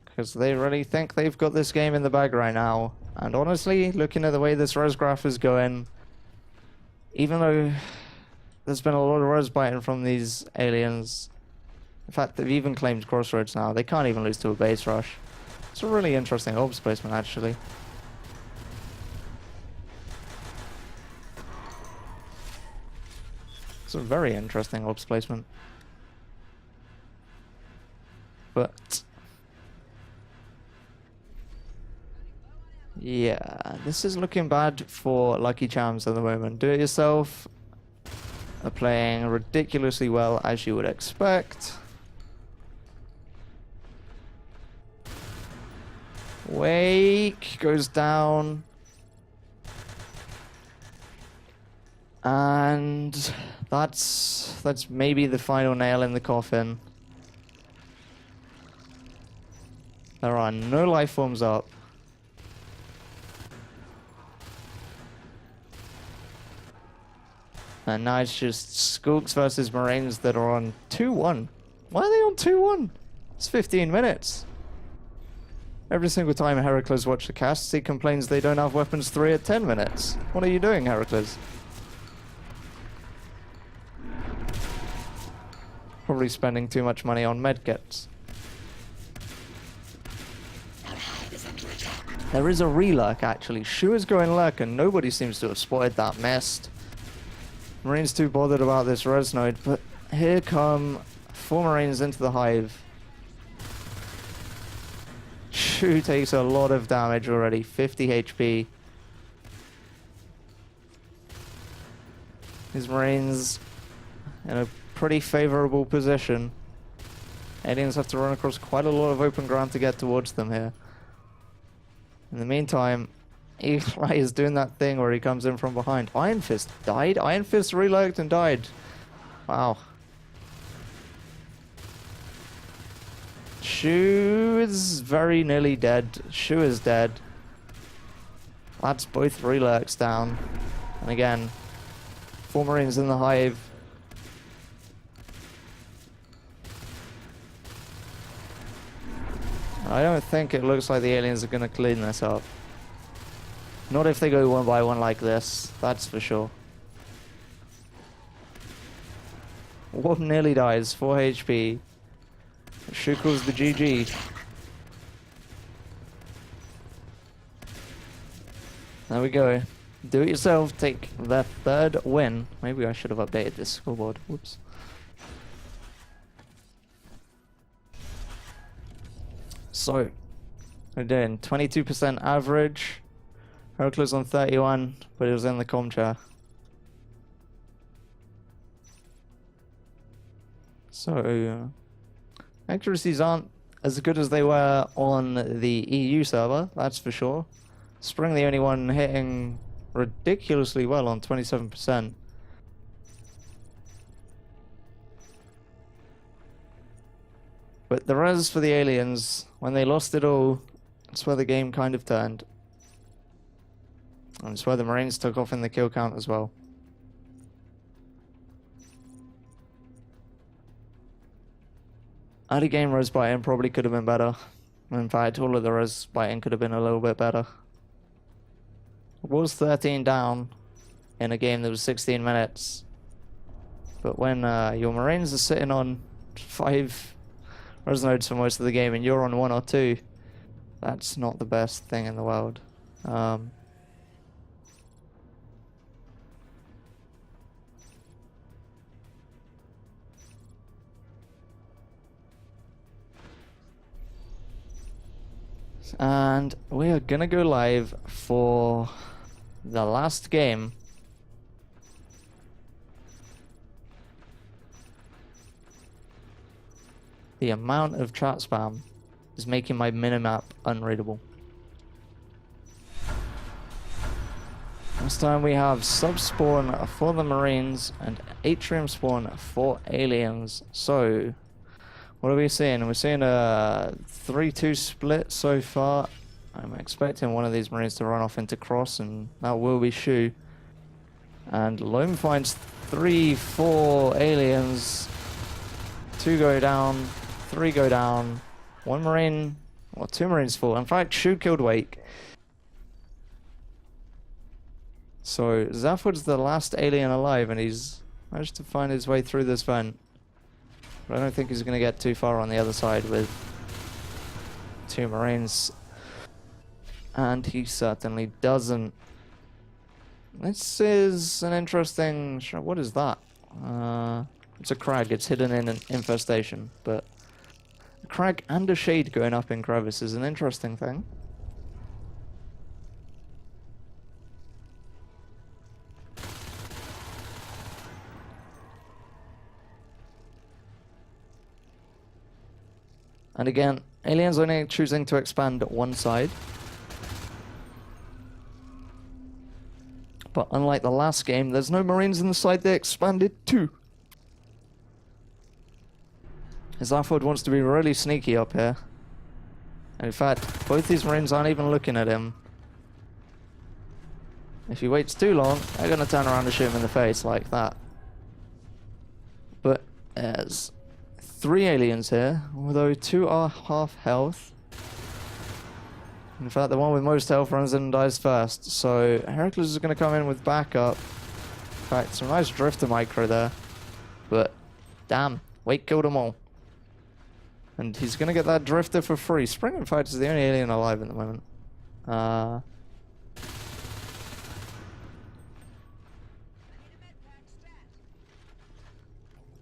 Because they really think they've got this game in the bag right now. And honestly, looking at the way this res graph is going, even though there's been a lot of res biting from these aliens, in fact, they've even claimed Crossroads now. They can't even lose to a base rush. It's a really interesting orbs placement, actually. It's a very interesting orbs placement. But yeah, this is looking bad for Lucky Chams at the moment. Do It Yourself are playing ridiculously well, as you would expect. Wake goes down. And that's maybe the final nail in the coffin. There are no life forms up. And now it's just Skulks versus Marines that are on 2-1. Why are they on 2-1? It's 15 minutes. Every single time Heracles watches the casts, he complains they don't have weapons 3 at 10 minutes. What are you doing, Heracles? Probably spending too much money on medkits. There is a re-lurk, actually. Shu is going lurk, and nobody seems to have spotted that mist. Marines too bothered about this res node, but here come 4 Marines into the hive. Shu takes a lot of damage already, 50 HP. His Marines in a pretty favorable position. Aliens have to run across quite a lot of open ground to get towards them here. In the meantime, Eagle Eye is doing that thing where he comes in from behind. Iron Fist died? Iron Fist relurked and died. Wow. Shu is very nearly dead. Shu is dead. That's both relurks down. And again, 4 Marines in the hive. I don't think it looks like the aliens are going to clean this up. Not if they go 1 by 1 like this, that's for sure. Warp nearly dies, 4 HP. Shu calls the GG. There we go. Do It Yourself take their 3rd win. Maybe I should have updated this scoreboard. Whoops. So, We're doing 22% average. Hercules on 31, but it was in the comm chair. So, accuracies aren't as good as they were on the EU server, that's for sure. Spring the only one hitting ridiculously well on 27%. But the res for the aliens, when they lost it all, that's where the game kind of turned. And it's where the Marines took off in the kill count as well. Early game res buy-in probably could have been better. In fact, all of the res buy-in could have been a little bit better. It was 13 down in a game that was 16 minutes. But when your Marines are sitting on 5 res nodes for most of the game and you're on 1 or 2, that's not the best thing in the world. And we are gonna go live for the last game. The amount of chat spam is making my minimap unreadable. This time we have sub-spawn for the Marines and atrium spawn for aliens. So, what are we seeing? We're seeing a 3-2 split so far. I'm expecting one of these Marines to run off into cross, and that will be Shu. And Loam finds 3-4 aliens. 2 go down, 3 go down. 1 Marine, well, 2 Marines fall. In fact, Shu killed Wake. So Zafwood's the last alien alive, and he's managed to find his way through this vent. But I don't think he's going to get too far on the other side with 2 Marines. And he certainly doesn't. This is an interesting... What is that? It's a crag. It's hidden in an infestation. But a crag and a shade going up in crevice is an interesting thing. And again, aliens only choosing to expand one side. But unlike the last game, there's no Marines in the side they expanded to. Zafwood wants to be really sneaky up here. And in fact, both these Marines aren't even looking at him. If he waits too long, they're going to turn around and shoot him in the face like that. But there's 3 aliens here, although 2 are half health. In fact, the one with most health runs in and dies first, so Heracles is going to come in with backup. In fact, some nice drifter micro there. But, damn, Wake killed them all. And he's going to get that drifter for free. Spring, in fact, is the only alien alive at the moment.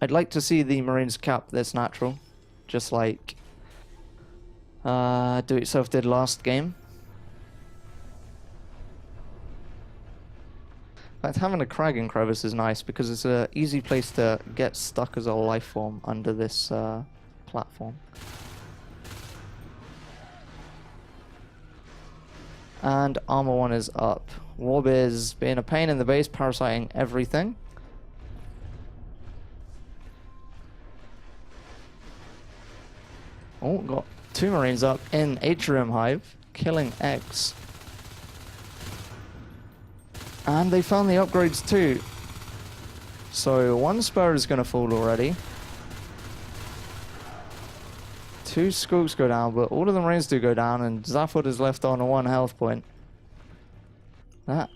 I'd like to see the Marines cap this natural, just like Do It Yourself did last game. In fact, having a crag in crevice is nice because it's an easy place to get stuck as a life form under this platform. And armor 1 is up. Warb is being a pain in the base, parasiting everything. Oh, got 2 Marines up in Atrium Hive, killing X. And they found the upgrades too. So 1 spur is going to fall already. 2 scoops go down, but all of the Marines do go down, and Zafwood is left on a 1 health point. That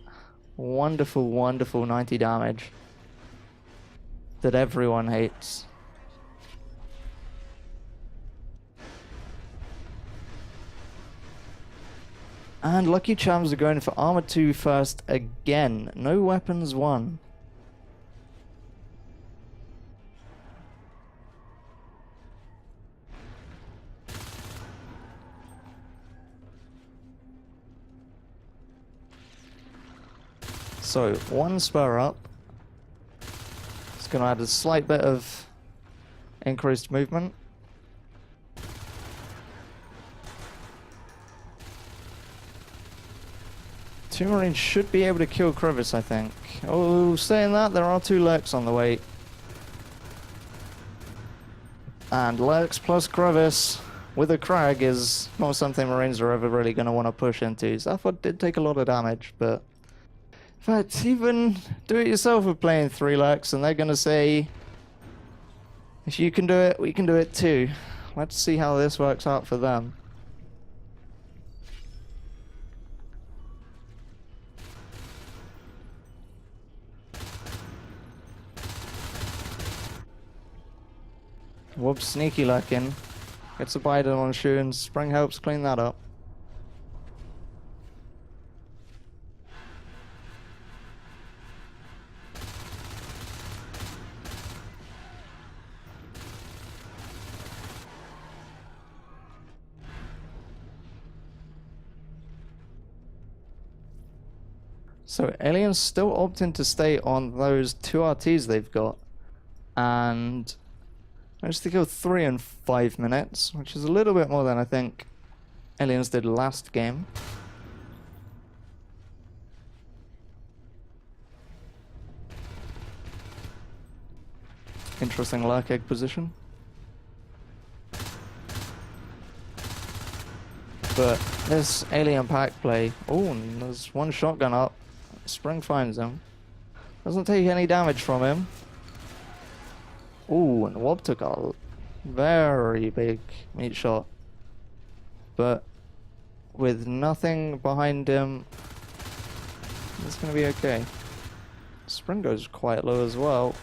wonderful, wonderful 90 damage that everyone hates. And Lucky Chams are going for armor 2 first again. No weapons 1. So, one spur up. It's going to add a slight bit of increased movement. Two Marines should be able to kill Crevice, I think. Oh, saying that, there are two Lurks on the way. And Lurks plus Crevice with a Crag is not something Marines are ever really going to want to push into. Zaphod did take a lot of damage, but... In fact, even do-it-yourself are playing 3 Lurks, and they're going to say, if you can do it, we can do it too. Let's see how this works out for them. Whoop, sneaky lurking. Gets a bite on shoe, and Spring helps clean that up. So Aliens still opting to stay on those 2 RTs they've got, and managed to kill 3 in 5 minutes, which is a little bit more than I think Aliens did last game. Interesting lurk egg position. But this alien pack play, oh, and there's one shotgun up. Spring finds him. Doesn't take any damage from him. Ooh, and Wob took a very big meat shot. But with nothing behind him, it's going to be okay. Spring goes quite low as well.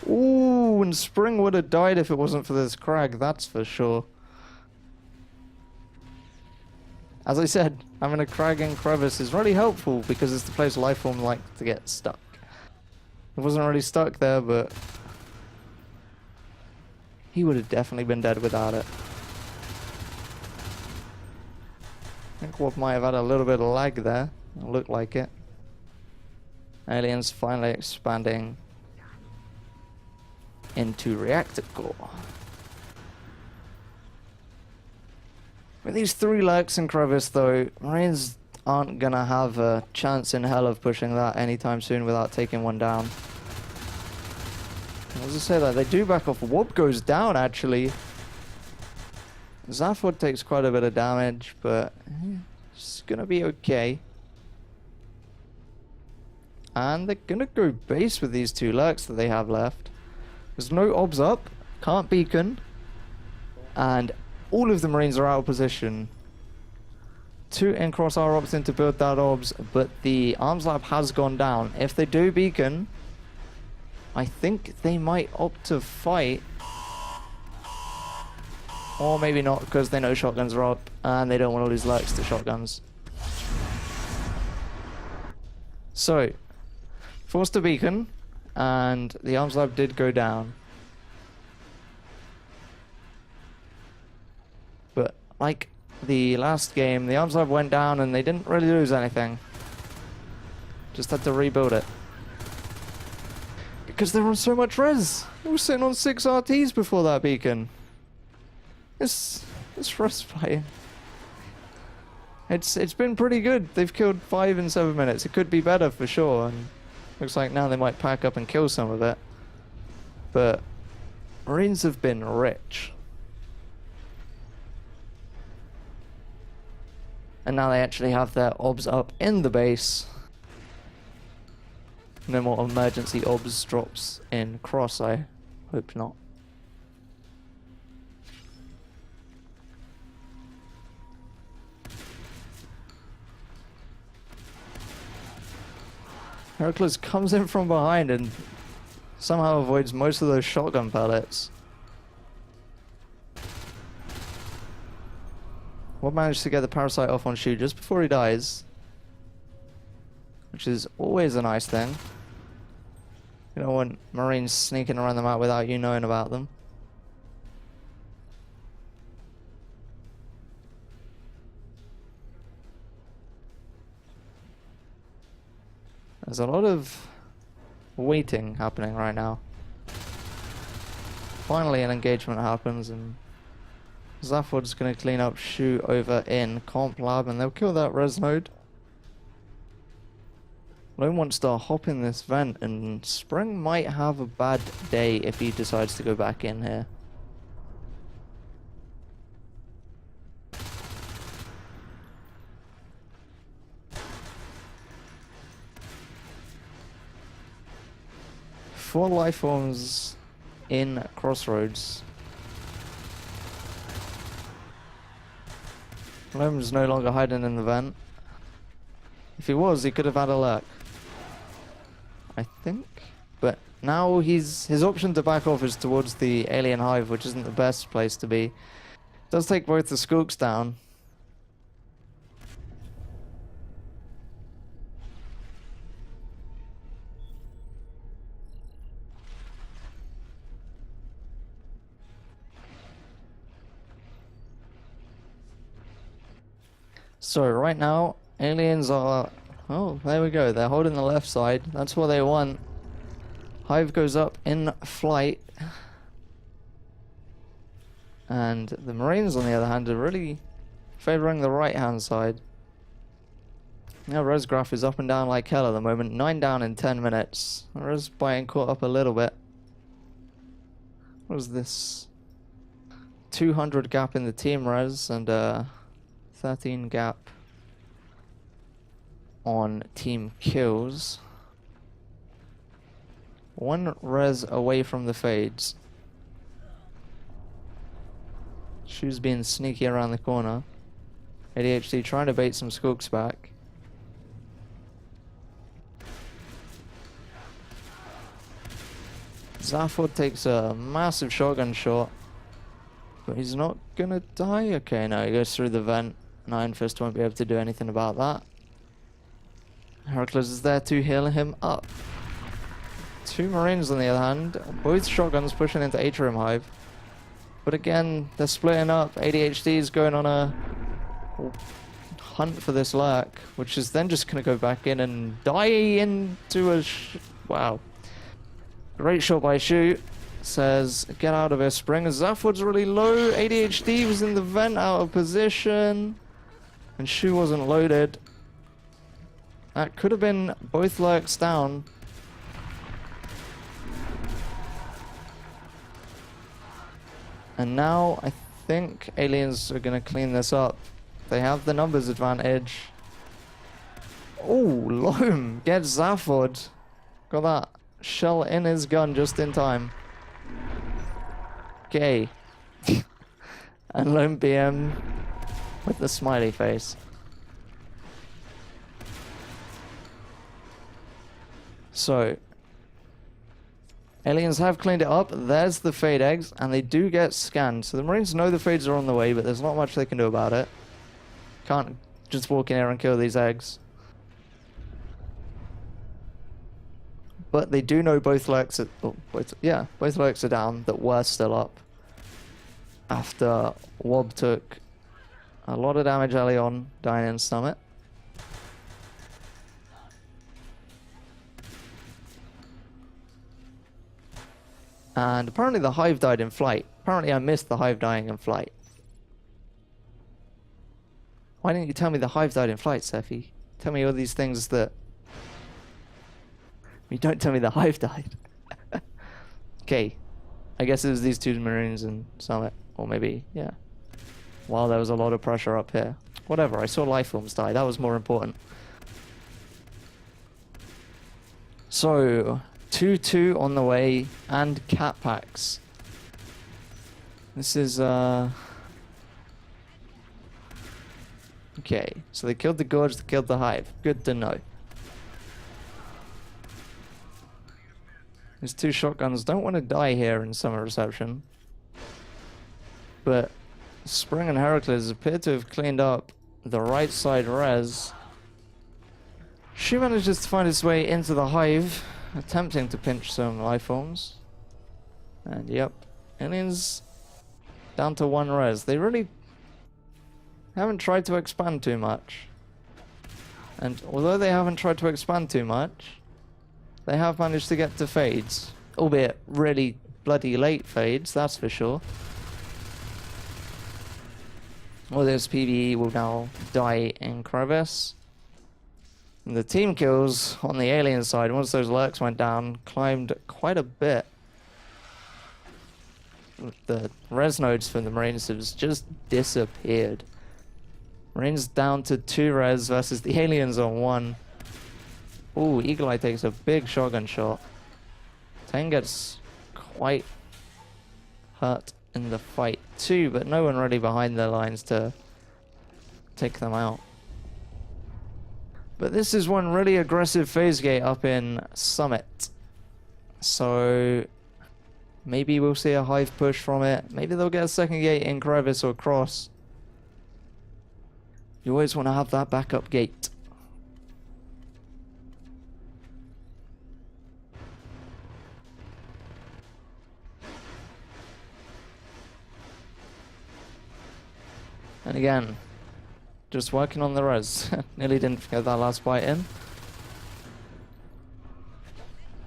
Ooh, and Spring would have died if it wasn't for this Crag, that's for sure. As I said, having a Crag in Crevice is really helpful because it's the place Lifeform like to get stuck. It wasn't really stuck there, but he would have definitely been dead without it. I think Wob might have had a little bit of lag there. It looked like it. Aliens finally expanding into reactor core. With these 3 Lurks in Crevice though, Marines aren't gonna have a chance in hell of pushing that anytime soon without taking one down. As I say that, they do back off. Wob goes down actually. Zaphod takes quite a bit of damage, but it's gonna be okay. And they're gonna go base with these 2 Lurks that they have left. There's no obs up, can't beacon, and all of the Marines are out of position. 2 in cross are opting to build that obs, but the arms lab has gone down. If they do beacon, I think they might opt to fight. Or maybe not, because they know shotguns are up, and they don't want to lose Lurks to shotguns. So, forced to beacon, and the arms lab did go down. But like the last game, the arms lab went down and they didn't really lose anything. Just had to rebuild it. Because they were on so much res. They were sitting on 6 RTs before that beacon. It's frustrating. It's been pretty good. They've killed 5 in 7 minutes. It could be better for sure. And looks like now they might pack up and kill some of it. But Marines have been rich. And now they actually have their obs up in the base. No more emergency obs drops in cross, I hope not. Heracles comes in from behind and somehow avoids most of those shotgun pellets. Wob managed to get the parasite off on Shu just before he dies, which is always a nice thing. You don't want Marines sneaking around the map without you knowing about them. There's a lot of waiting happening right now. Finally an engagement happens and Zaphod's going to clean up Shu over in Comp Lab and they'll kill that res node. Lone wants to hop in this vent and Spring might have a bad day if he decides to go back in here. Four life forms in Crossroads. Lome's no longer hiding in the vent. If he was, he could have had a lurk, I think. But now his option to back off is towards the alien hive, which isn't the best place to be. Does take both the Skooks down. So right now, aliens are... Oh, there we go. They're holding the left side. That's what they want. Hive goes up in flight. And the Marines, on the other hand, are really favoring the right-hand side. Now Resgraph is up and down like hell at the moment. 9 down in 10 minutes. Res being caught up a little bit. What is this? 200 gap in the team res and 13 gap on team kills. 1 res away from the fades. Shu's being sneaky around the corner. ADHD trying to bait some Skooks back. Zaphod takes a massive shotgun shot, but he's not gonna die. Okay, no, he goes through the vent. Iron Fist won't be able to do anything about that. Heracles is there to heal him up. 2 Marines on the other hand, both shotguns pushing into Atrium Hive. But again, they're splitting up. ADHD is going on a hunt for this lurk, which is then just going to go back in and die into a... Wow. Great shot by Shu. Says, get out of here, Spring. Zaphod's really low. ADHD was in the vent, out of position. And Shu wasn't loaded. That could have been both lurks down. And now I think aliens are going to clean this up. They have the numbers advantage. Oh, Loam gets Zaphod. Got that shell in his gun just in time. Okay. And Loam BM with the smiley face. So, aliens have cleaned it up. There's the fade eggs, and they do get scanned. So the Marines know the fades are on the way, but there's not much they can do about it. Can't just walk in here and kill these eggs. But they do know both lurks are, both lurks are down that were still up. After Wob took a lot of damage early on, dying in Summit. And apparently the Hive died in flight. Apparently I missed the Hive dying in flight. Why didn't you tell me the Hive died in flight, Sephi? Tell me all these things that... You don't tell me the Hive died. Okay. I guess it was these 2 Marines and Summit. Or maybe, yeah. While there was a lot of pressure up here. Whatever, I saw life forms die. That was more important. So... 2-2 on the way, and cat packs. This is, Okay, so they killed the Gorge, they killed the Hive. Good to know. These 2 shotguns don't want to die here in Summer Reception. But Spring and Heracles appear to have cleaned up the right side res. She manages to find its way into the Hive, attempting to pinch some life forms. And yep, aliens down to 1 res. They really haven't tried to expand too much. And although they haven't tried to expand too much, they have managed to get to fades. Albeit really bloody late fades, that's for sure. All this PvE will now die in crevice. And the team kills on the alien side, once those lurks went down, climbed quite a bit. The res nodes for the Marines have just disappeared. Marines down to 2 res versus the aliens on 1. Ooh, Eagle Eye takes a big shotgun shot. Tane gets quite hurt in the fight too, but no one really behind their lines to take them out. But this is one really aggressive phase gate up in Summit. So maybe we'll see a hive push from it. Maybe they'll get a second gate in crevice or cross. You always want to have that backup gate. And again, just working on the res. Nearly didn't get that last bite in.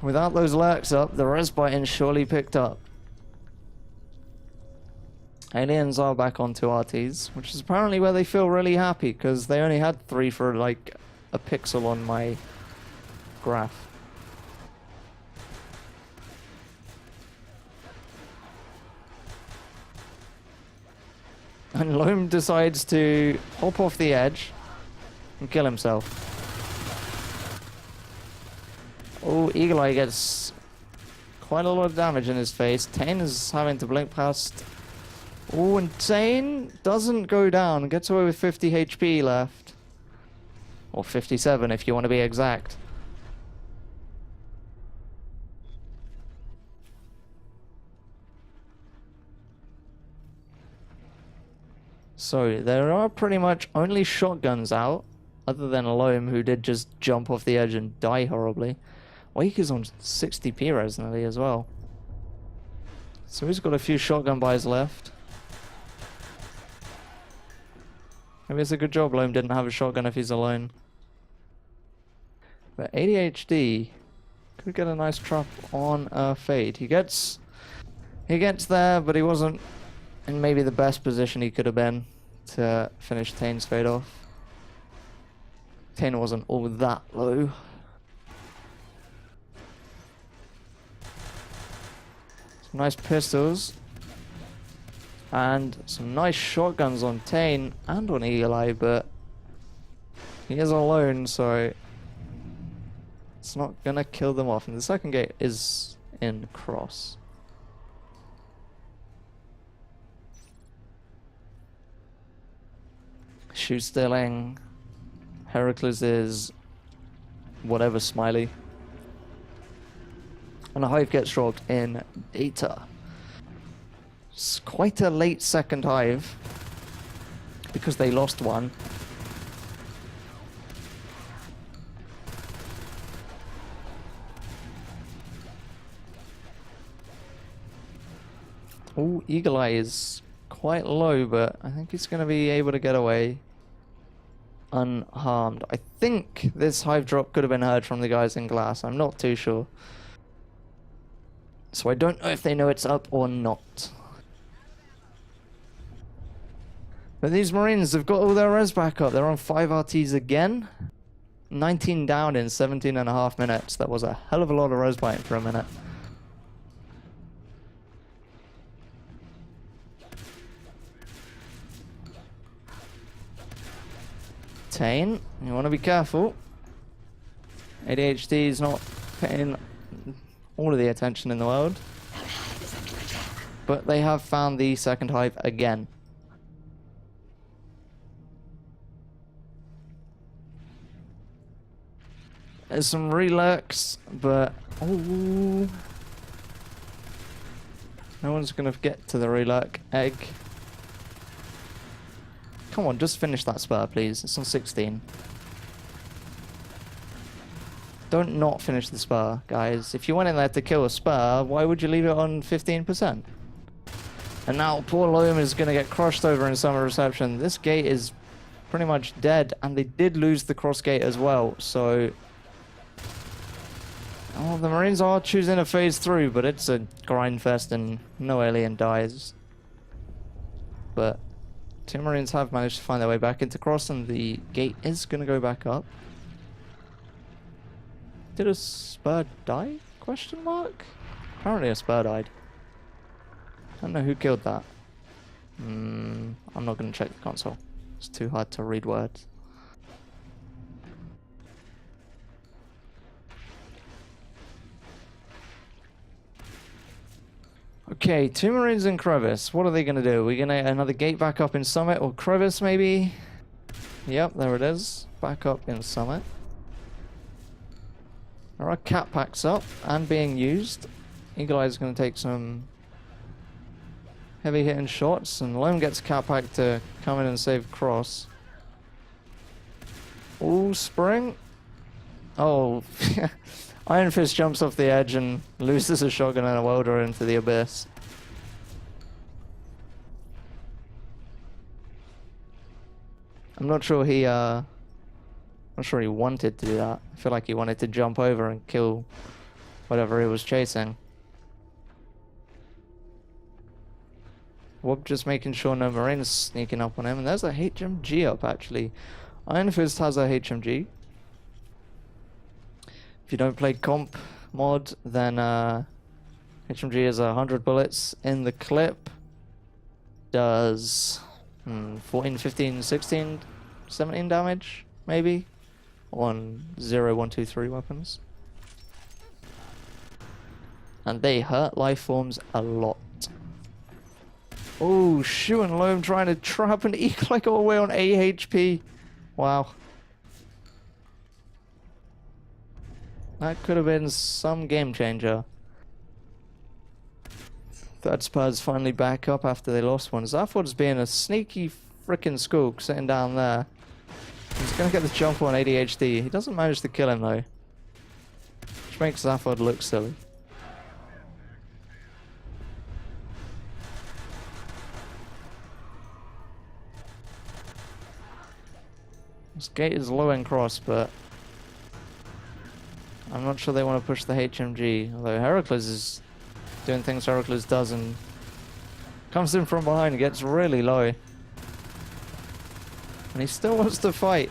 Without those lurks up, the res bite in surely picked up. Aliens are back onto RTs, which is apparently where they feel really happy, because they only had 3 for like a pixel on my graph. And Loam decides to hop off the edge and kill himself. Oh, Eagle Eye gets quite a lot of damage in his face. Tane is having to blink past. Oh, and Tane doesn't go down. Gets away with 50 HP left. Or 57 if you want to be exact. So there are pretty much only shotguns out, other than Loam, who did just jump off the edge and die horribly. Wake is on 60p res nearly as well. So he's got a few shotgun buys left. Maybe it's a good job Loam didn't have a shotgun if he's alone. But ADHD could get a nice trap on a fade. He gets there, but he wasn't in maybe the best position he could have been to finish Tane's fade off. Tane wasn't all that low. Some nice pistols. And some nice shotguns on Tane and on Eagle Eye, but he is alone, so it's not gonna kill them off. And the second gate is in cross. Shoe stealing. Heracles is whatever smiley. And a hive gets dropped in data. It's quite a late second hive because they lost one. Oh, Eagle Eye is quite low, but I think he's going to be able to get away unharmed. I think this hive drop could have been heard from the guys in glass. I'm not too sure. So I don't know if they know it's up or not. But these Marines have got all their res back up. They're on 5 RTs again. 19 down in 17.5 minutes. That was a hell of a lot of res biting for a minute. Tane, you want to be careful. ADHD is not paying all of the attention in the world. But they have found the second hive again. There's some relurks, but oh, no one's gonna get to the relurk egg. Come on, just finish that spur, please. It's on 16. Don't not finish the spur, guys. If you went in there to kill a spur, why would you leave it on 15%? And now poor Loam is going to get crushed over in summer reception. This gate is pretty much dead, and they did lose the cross gate as well, so... Oh, the Marines are choosing to phase through, but it's a grind fest and no alien dies. But 2 Marines have managed to find their way back into cross, and the gate is going to go back up. Did a spur die? Question mark? Apparently a spur died. I don't know who killed that. I'm not going to check the console. It's too hard to read words. Okay, 2 Marines in crevice. What are they going to do? Are we going to another gate back up in summit or crevice maybe? Yep, there it is. Back up in summit. There are cat packs up and being used. Eagle Eye is going to take some heavy hitting shots, and Loam gets a cat pack to come in and save cross. Ooh, spring. Oh, Iron Fist jumps off the edge and loses a shotgun and a welder into the abyss. I'm not sure he wanted to do that. I feel like he wanted to jump over and kill whatever he was chasing. Wob just making sure no Marines sneaking up on him, and there's a HMG up actually. Iron Fist has a HMG. If you don't play comp mod, then HMG is 100 bullets in the clip. Does 14, 15, 16, 17 damage, maybe? On 0, 1, 2, 3 weapons. And they hurt life forms a lot. Oh, Shu and Loam trying to trap an Eagle Eye all the way on 8 HP. Wow. That could have been some game changer. Third Spurs finally back up after they lost one. Zaphod's being a sneaky frickin' skook sitting down there. He's gonna get the jump on ADHD. He doesn't manage to kill him though, which makes Zaphod look silly. This gate is low in cross, but I'm not sure they want to push the HMG. Although Heracles is doing things Heracles does and comes in from behind and gets really low. And he still wants to fight.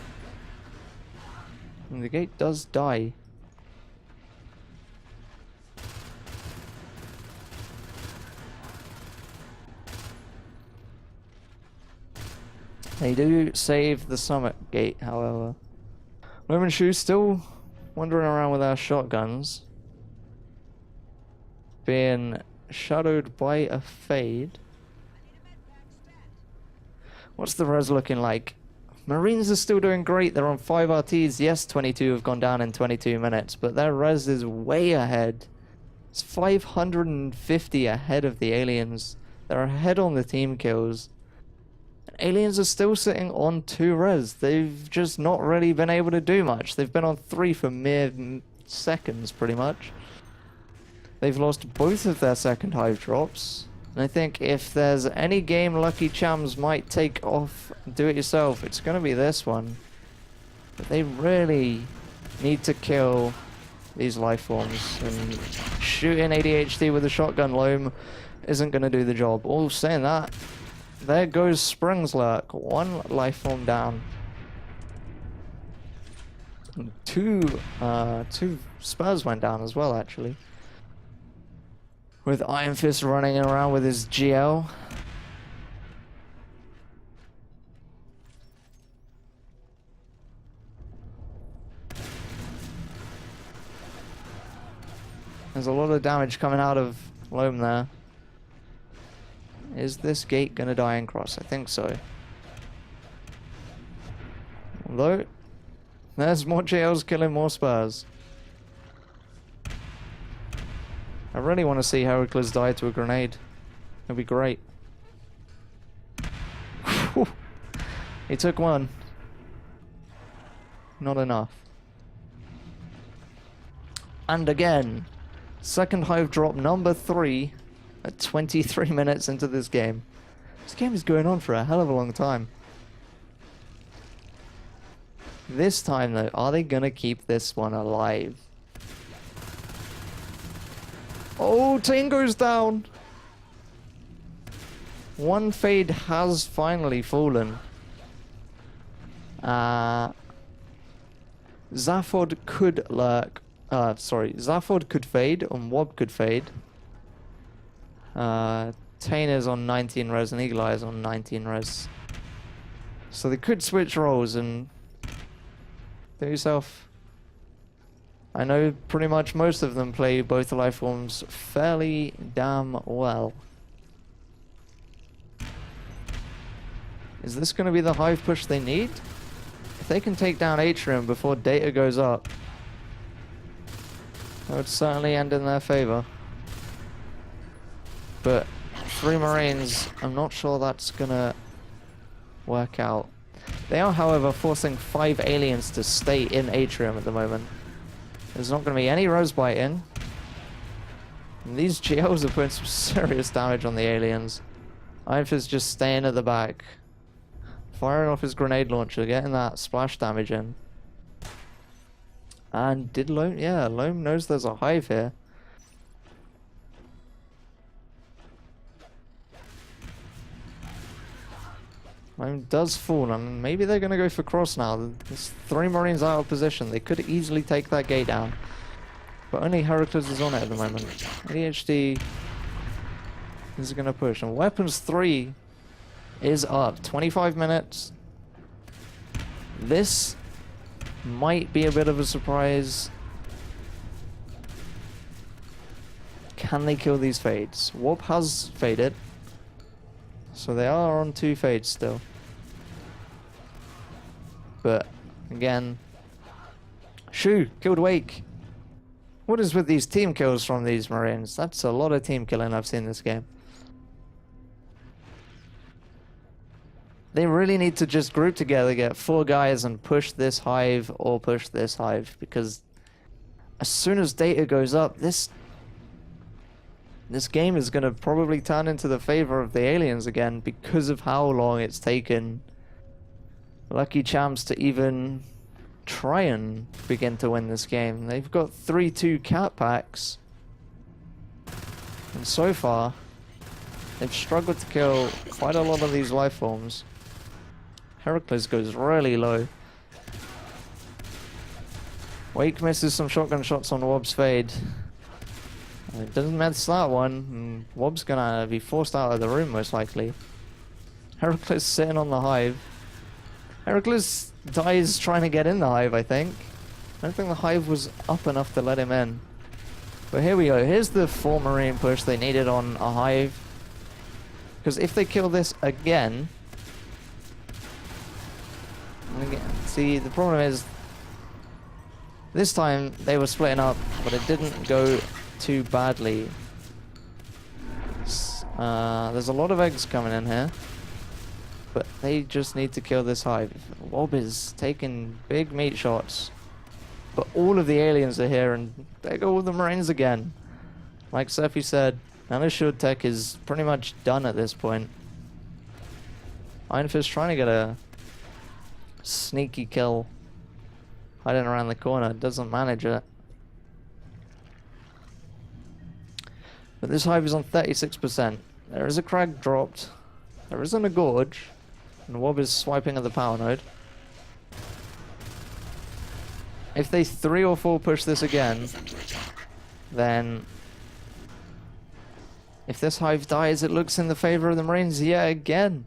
And the gate does die. They do save the summit gate, however. Loam and Shu still wandering around with our shotguns. Being shadowed by a fade. What's the res looking like? Marines are still doing great. They're on 5 RTs. Yes, 22 have gone down in 22 minutes, but their res is way ahead. It's 550 ahead of the aliens. They're ahead on the team kills. Aliens are still sitting on 2 res. They've just not really been able to do much. They've been on 3 for mere seconds, pretty much. They've lost both of their second hive drops. And I think if there's any game Lucky Chams might take off do it yourself, it's going to be this one. But they really need to kill these life forms. And shooting ADHD with a shotgun Loam isn't going to do the job. All saying that, there goes Springs Lurk. 1 life form down. And two Spurs went down as well, actually. With Iron Fist running around with his GL. There's a lot of damage coming out of Loam there. Is this gate gonna die in cross? I think so. Although, there's more GLs killing more Spurs. I really want to see Heracles die to a grenade. It'd be great. He took 1. Not enough. And again, second hive drop number 3 at 23 minutes into this game. This game is going on for a hell of a long time. This time, though, are they gonna keep this one alive? Oh, Tango's down! One Fade has finally fallen. Zaphod could lurk. Zaphod could fade, and Wob could fade. Tane is on 19 res, and Eagle Eye is on 19 res. So they could switch roles and do yourself. I know pretty much most of them play both the life forms fairly damn well. Is this going to be the hive push they need? If they can take down Atrium before data goes up, that would certainly end in their favor. But 3 Marines, I'm not sure that's going to work out. They are, however, forcing 5 aliens to stay in Atrium at the moment. There's not going to be any Rosebite in. And these GLs are putting some serious damage on the aliens. Iron Fist just staying at the back, firing off his grenade launcher, getting that splash damage in. And did Loam? Yeah, Loam knows there's a hive here. Loam does fall, and maybe they're going to go for cross now. There's 3 Marines out of position. They could easily take that gate down. But only Heracles is on it at the moment. ADHD is going to push. And Weapons 3 is up. 25 minutes. This might be a bit of a surprise. Can they kill these fades? Warp has faded. So they are on 2 fades still. But again, Shu killed Wake. What is with these team kills from these Marines? That's a lot of team killing I've seen this game. They really need to just group together, get 4 guys and push this hive or push this hive, because as soon as data goes up, this game is going to probably turn into the favor of the aliens again because of how long it's taken Lucky Chams to even try and begin to win this game. They've got 3-2 cat packs, and so far they've struggled to kill quite a lot of these life forms. Heracles goes really low. Wake misses some shotgun shots on Wob's fade. It doesn't miss that one. Wob's gonna be forced out of the room most likely. Heracles sitting on the hive. Heracles dies trying to get in the hive, I think. I don't think the hive was up enough to let him in. But here we go. Here's the 4 Marine push they needed on a hive. Because if they kill this again... See, the problem is... this time they were splitting up, but it didn't go too badly. There's a lot of eggs coming in here. But they just need to kill this hive. Wob is taking big meat shots. But all of the aliens are here, and there go all the Marines again. Like Sephi said, Nanoshield Tech is pretty much done at this point. Iron Fist trying to get a sneaky kill hiding around the corner. Doesn't manage it. But this hive is on 36%. There is a crag dropped. There isn't a gorge. And Wob is swiping at the power node. If they 3 or 4 push this again, then if this hive dies, it looks in the favor of the Marines yet again.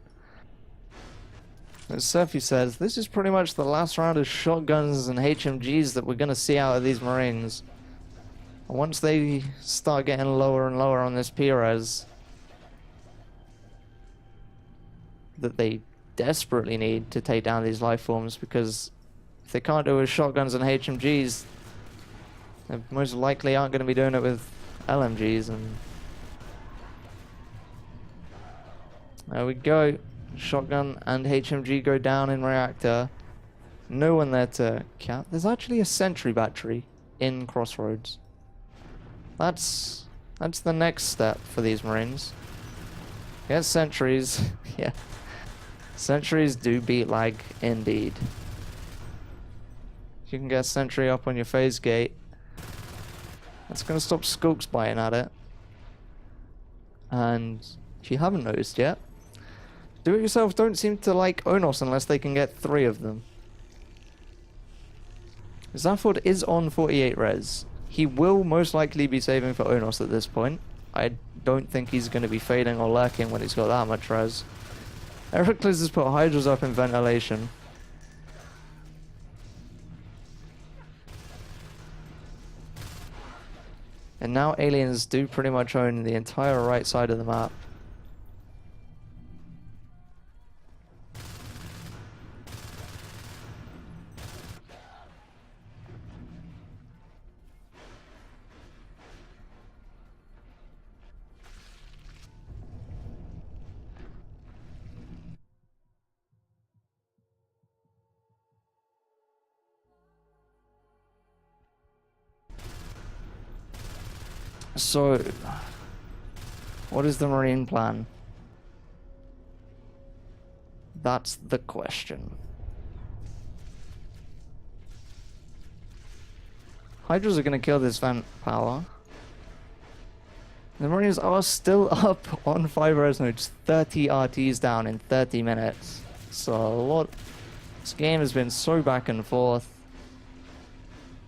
As Surfy says, this is pretty much the last round of shotguns and HMGs that we're going to see out of these Marines. And once they start getting lower and lower on this P-res that they desperately need to take down these life forms, because if they can't do it with shotguns and HMGs, they most likely aren't going to be doing it with LMGs. And there we go. Shotgun and HMG go down in reactor. No one there to count. There's actually a sentry battery in Crossroads. That's the next step for these Marines. Get sentries. Yeah. Sentries do beat lag indeed. You can get a sentry up on your phase gate. That's going to stop Skulks biting at it. And if you haven't noticed yet, Do-It-Yourself don't seem to like Onos unless they can get 3 of them. Zaphod is on 48 res. He will most likely be saving for Onos at this point. I don't think he's going to be fading or lurking when he's got that much res. Heracles has put Hydras up in ventilation. And now aliens do pretty much own the entire right side of the map. So, what is the Marine plan? That's the question. Hydras are going to kill this vent power. The Marines are still up on 5 res nodes, 30 RTs down in 30 minutes. So a lot. This game has been so back and forth.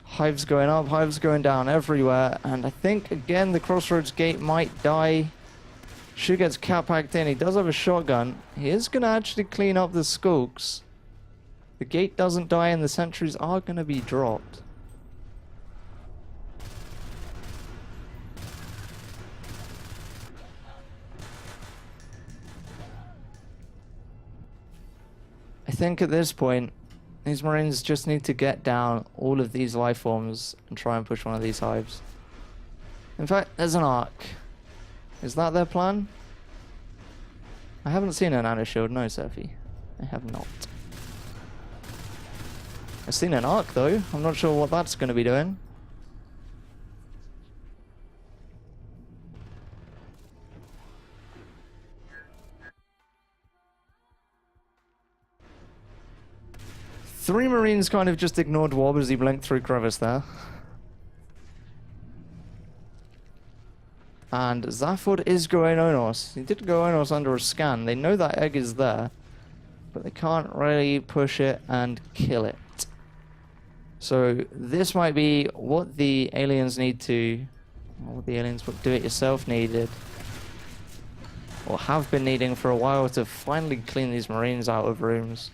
Hives going up, hives going down everywhere, and I think again the Crossroads gate might die. Shu gets cat packed in, he does have a shotgun. He is going to actually clean up the Skulks. The gate doesn't die and the sentries are going to be dropped. I think at this point, these Marines just need to get down all of these life forms and try and push one of these hives. In fact, there's an arc. Is that their plan? I haven't seen an nano shield, no, Surfy. I have not. I've seen an arc though. I'm not sure what that's going to be doing. Three Marines kind of just ignored Wob as he blinked through crevice there. And Zaphod is going Onos. He did go Onos under a scan. They know that egg is there, but they can't really push it and kill it. So this might be what the aliens need to... what the aliens, what Do-It-Yourself needed, or have been needing for a while, to finally clean these Marines out of rooms.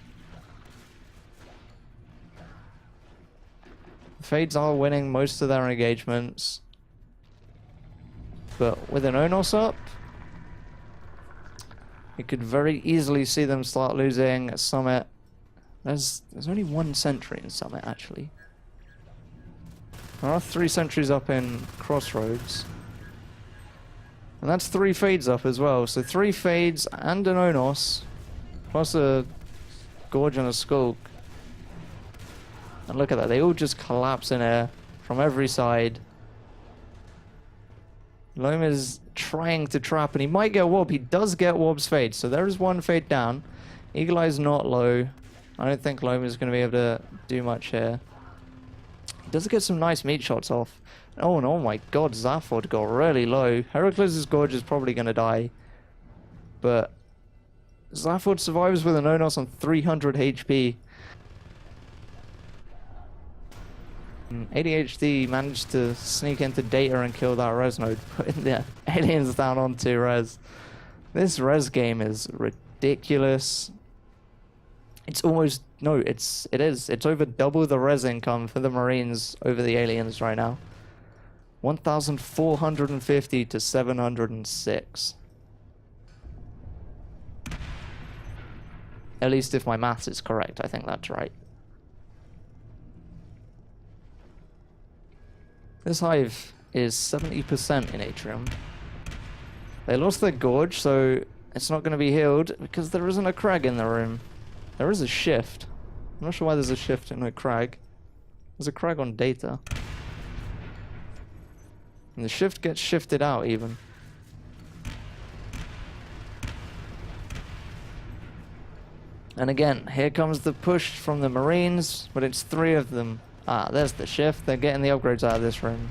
The Fades are winning most of their engagements, but with an Onos up, you could very easily see them start losing Summit. There's only one sentry in Summit, actually. There are 3 sentries up in Crossroads. And that's 3 Fades up as well. So 3 Fades and an Onos, plus a Gorge and a Skulk. And look at that, they all just collapse in air from every side. Loam is trying to trap, and he might get Wob. He does get Wob's Fade, so there is 1 Fade down. Eagle Eye's not low. I don't think Loam is going to be able to do much here. He does get some nice meat shots off. Oh, and oh my god, Zaphod got really low. Heracles' Gorge is probably going to die. But Zaphod survives with an Onos on 300 HP. ADHD managed to sneak into data and kill that res node, putting the aliens down on 2 res. This res game is ridiculous. It's almost, no, it is. It's over double the res income for the Marines over the aliens right now. 1,450 to 706. At least if my maths is correct, I think that's right. This hive is 70% in Atrium. They lost their Gorge, so it's not going to be healed because there isn't a Crag in the room. There is a shift. I'm not sure why there's a shift and no Crag. There's a Crag on data. And the shift gets shifted out even. And again, here comes the push from the Marines, but it's 3 of them. Ah, there's the shift. They're getting the upgrades out of this room.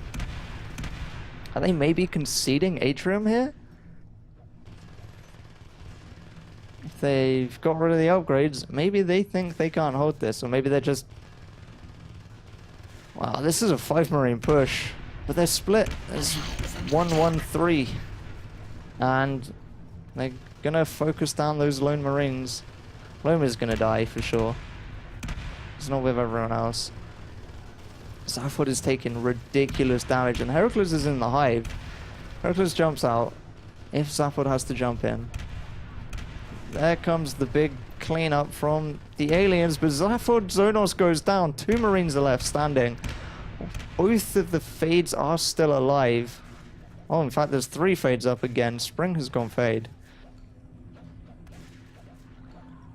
Are they maybe conceding Atrium here? If they've got rid of the upgrades, maybe they think they can't hold this, or maybe they're just... Wow, this is a 5 Marine push, but they're split. There's 1-1-3. And they're gonna focus down those lone Marines. Loma's gonna die for sure. It's not with everyone else. Zaphod is taking ridiculous damage, and Heracles is in the hive. Heracles jumps out. If Zaphod has to jump in. There comes the big cleanup from the aliens, but Zaphod Zonos goes down. 2 Marines are left standing. Both of the Fades are still alive. Oh, in fact, there's 3 Fades up again. Spring has gone Fade.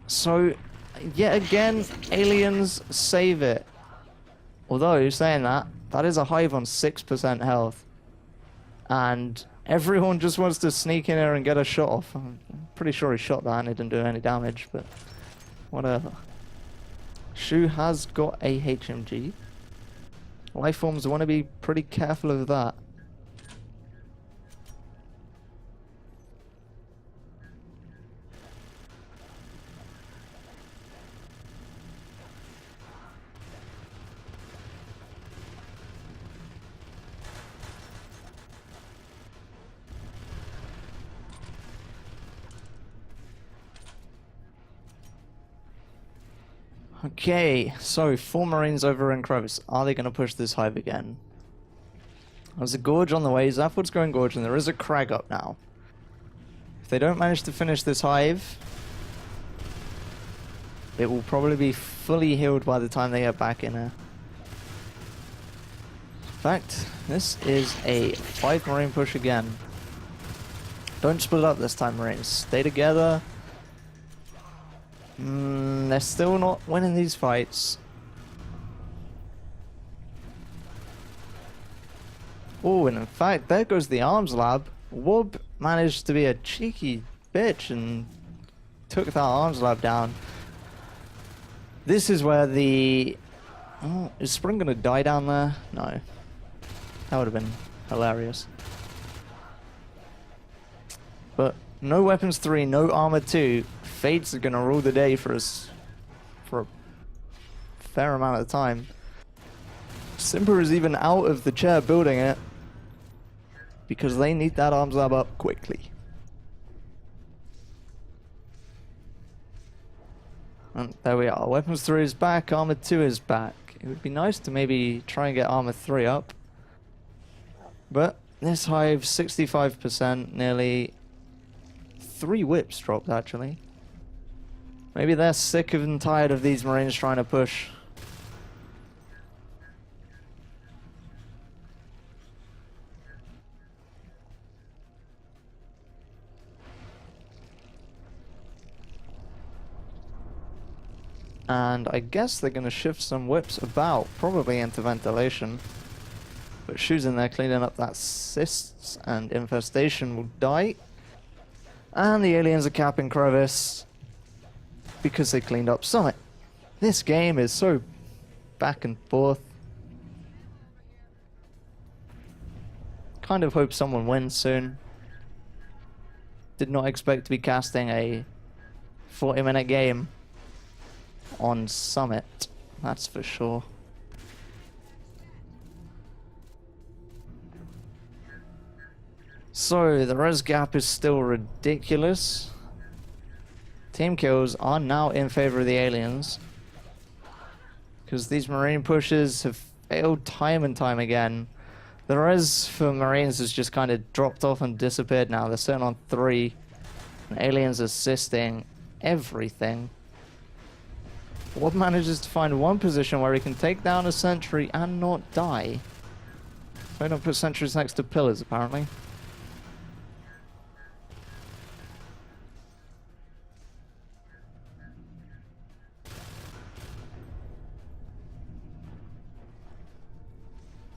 So, yet again, aliens save it. Although, saying that, that is a hive on 6% health. And everyone just wants to sneak in here and get a shot off. I'm pretty sure he shot that and it didn't do any damage, but whatever. Shu has got a HMG. Lifeforms want to be pretty careful of that. Okay, so 4 Marines over in Crevice. Are they going to push this hive again? There's a Gorge on the way. Zaphod's going Gorge, and there is a Crag up now. If they don't manage to finish this hive, it will probably be fully healed by the time they get back in here. In fact, this is a 5 Marine push again. Don't split up this time, Marines. Stay together. They're still not winning these fights. Oh, and in fact, there goes the arms lab. Wob managed to be a cheeky bitch and took that arms lab down. This is where the... Oh, is Spring gonna die down there? No. That would have been hilarious. But no weapons 3, no armor 2. Fates are gonna rule the day for us for a fair amount of time. Simper is even out of the chair building it because they need that arms lab up quickly. And there we are. Weapons 3 is back, armor 2 is back. It would be nice to maybe try and get armor 3 up. But this hive, 65%, nearly 3 whips dropped actually. Maybe they're sick and tired of these Marines trying to push. And I guess they're going to shift some whips about, probably into ventilation. But Shu's in there cleaning up that cysts, and Infestation will die. And the aliens are capping Crevice because they cleaned up Summit. This game is so back and forth. Kind of hope someone wins soon. Did not expect to be casting a 40-minute game on Summit, that's for sure. So, the res gap is still ridiculous. Team kills are now in favor of the aliens. Because these Marine pushes have failed time and time again. The res for Marines has just kind of dropped off and disappeared now. They're sitting on 3. And aliens assisting everything. Wob manages to find one position where he can take down a sentry and not die. They don't put sentries next to pillars, apparently.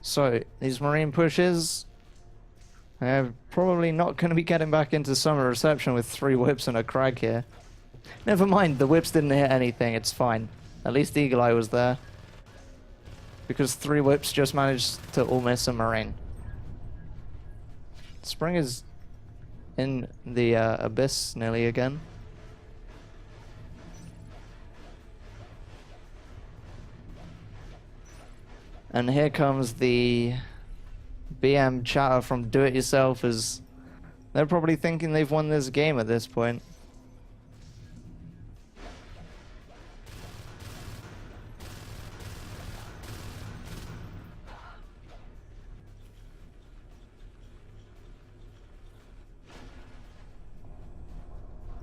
So, these Marine pushes, they're probably not going to be getting back into summer reception with 3 whips and a Crag here. Never mind, the whips didn't hit anything, it's fine. At least Eagle Eye was there. because 3 whips just managed to all miss a Marine. Spring is in the abyss nearly again. And here comes the BM chatter from Do It Yourself, as they're probably thinking they've won this game at this point.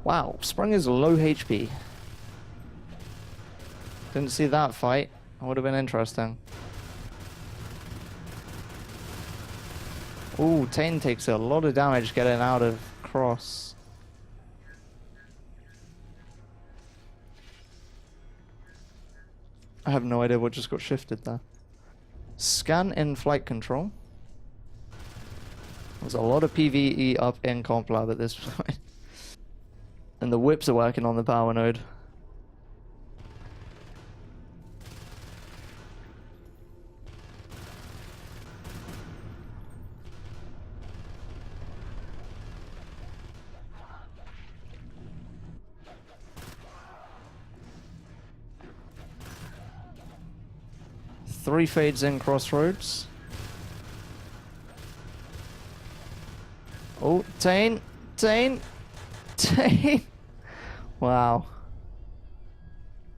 Wow, Sprung is low HP. Didn't see that fight. That would have been interesting. Ooh, Tane takes a lot of damage getting out of Cross. I have no idea what just got shifted there. Scan in flight control. There's a lot of PvE up in Comp Lab at this point. And the whips are working on the power node. Three fades in Crossroads. Oh, Tane! Tane! Tane! Wow.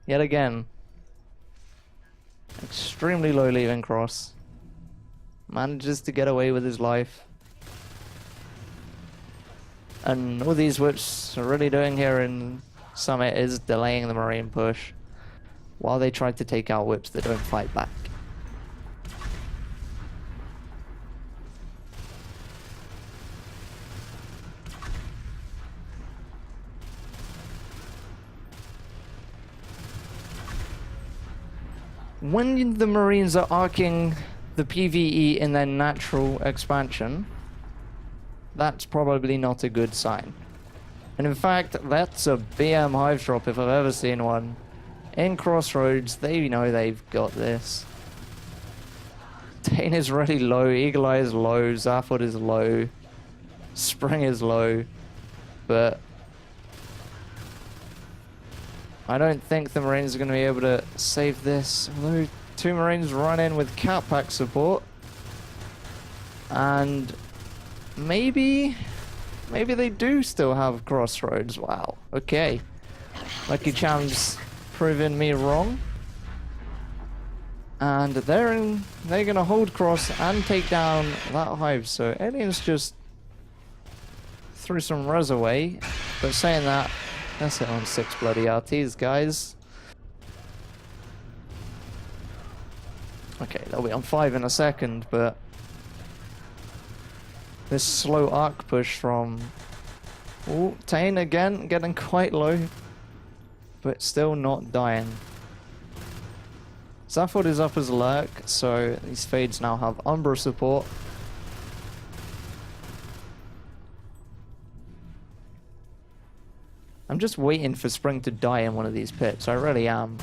Yet again. Extremely low leaving Cross. Manages to get away with his life. And all these whips are really doing here in Summit is delaying the Marine push while they try to take out whips that don't fight back. When the Marines are arcing the PvE in their natural expansion, that's probably not a good sign. And in fact, that's a BM hive drop if I've ever seen one. In Crossroads, they know they've got this. Dane is really low, Eagle Eye is low, Zaphod is low, Spring is low, but I don't think the Marines are going to be able to save this. Although 2 Marines run in with Cat Pack support. And maybe they do still have Crossroads. Wow. Okay. Lucky Chams proving me wrong. And they're going to hold Cross and take down that hive. So Aliens just threw some res away. But saying that, that's it on 6 bloody RTs, guys. Okay, they'll be on 5 in a second, but this slow arc push from... Ooh, Tane again, getting quite low, but still not dying. Zaphod is up as Lurk, so these fades now have Umbra support. I'm just waiting for Spring to die in one of these pits. I really am.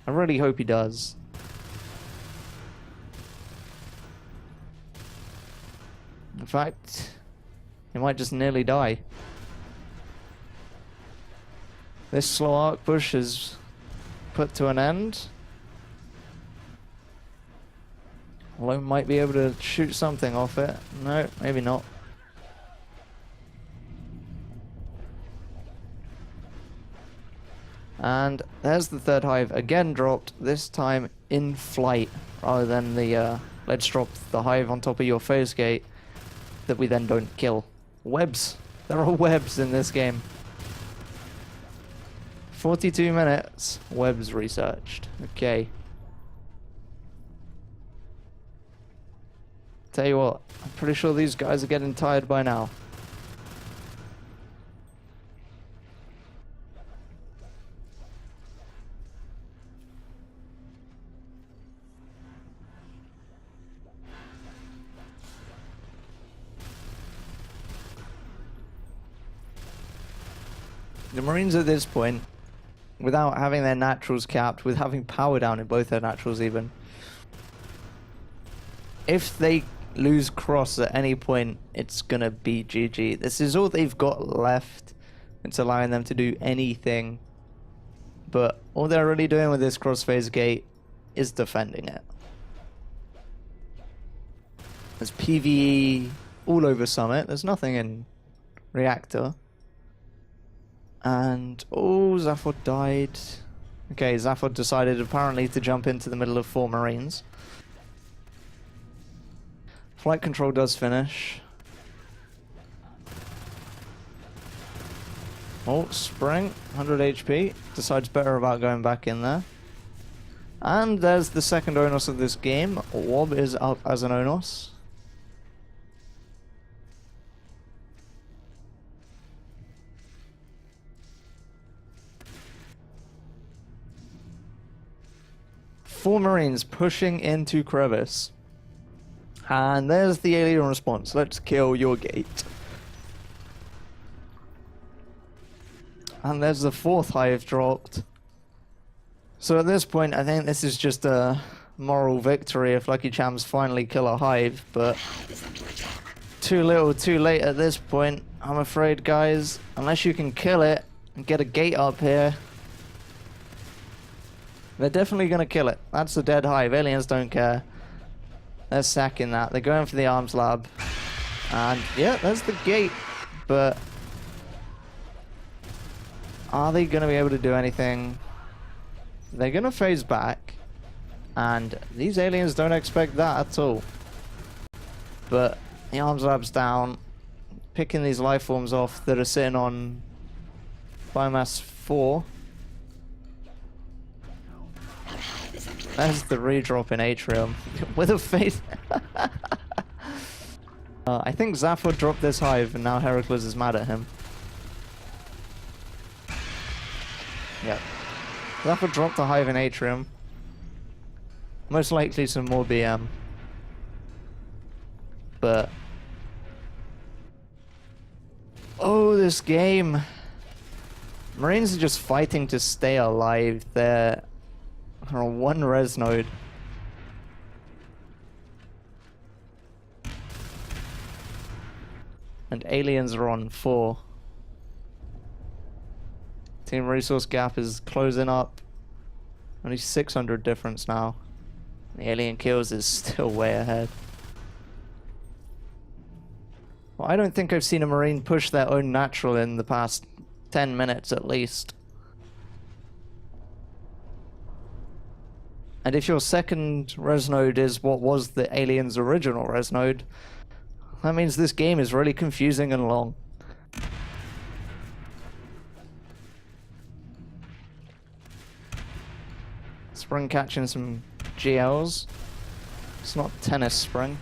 I really hope he does. In fact, he might just nearly die. This slow arc push is put to an end. Lone might be able to shoot something off it. No, maybe not. And there's the 3rd hive again dropped, this time in flight, rather than the let's drop the hive on top of your phase gate that we then don't kill. Webs. There are webs in this game. 42 minutes, webs researched. Okay. Tell you what, I'm pretty sure these guys are getting tired by now. The Marines at this point, without having their naturals capped, with having power down in both their naturals even, if they lose cross at any point, it's gonna be GG. This is all they've got left. It's allowing them to do anything. But all they're really doing with this crossphase gate is defending it. There's PvE all over Summit. There's nothing in Reactor. And oh, Zaphod died. Okay, Zaphod decided apparently to jump into the middle of 4 Marines. Flight control does finish. Oh, Spring, 100 HP. Decides better about going back in there. And there's the second Onos of this game. Wob is up as an Onos. Four Marines pushing into Crevice. And there's the alien response. Let's kill your gate. And there's the 4th hive dropped. So at this point, I think this is just a moral victory if Lucky Chams finally kill a hive, but too little, too late at this point, I'm afraid, guys. Unless you can kill it and get a gate up here, they're definitely going to kill it. That's a dead hive. Aliens don't care. They're sacking that. They're going for the arms lab. And yeah, there's the gate. But are they going to be able to do anything? They're going to phase back. And these aliens don't expect that at all. But the arms lab's down. Picking these life forms off that are sitting on biomass 4. There's the redrop in Atrium with a face. I think Zaphod dropped this hive and now Heracles is mad at him. Yep. Zaphod dropped the hive in Atrium. Most likely some more BM. But oh, this game. Marines are just fighting to stay alive. They're on 1 res node. And aliens are on 4. Team resource gap is closing up. Only 600 difference now. The alien kills is still way ahead. Well, I don't think I've seen a Marine push their own natural in the past 10 minutes at least. And if your second res node is what was the alien's original res node, that means this game is really confusing and long. Spring catching some GLs. It's not tennis Spring.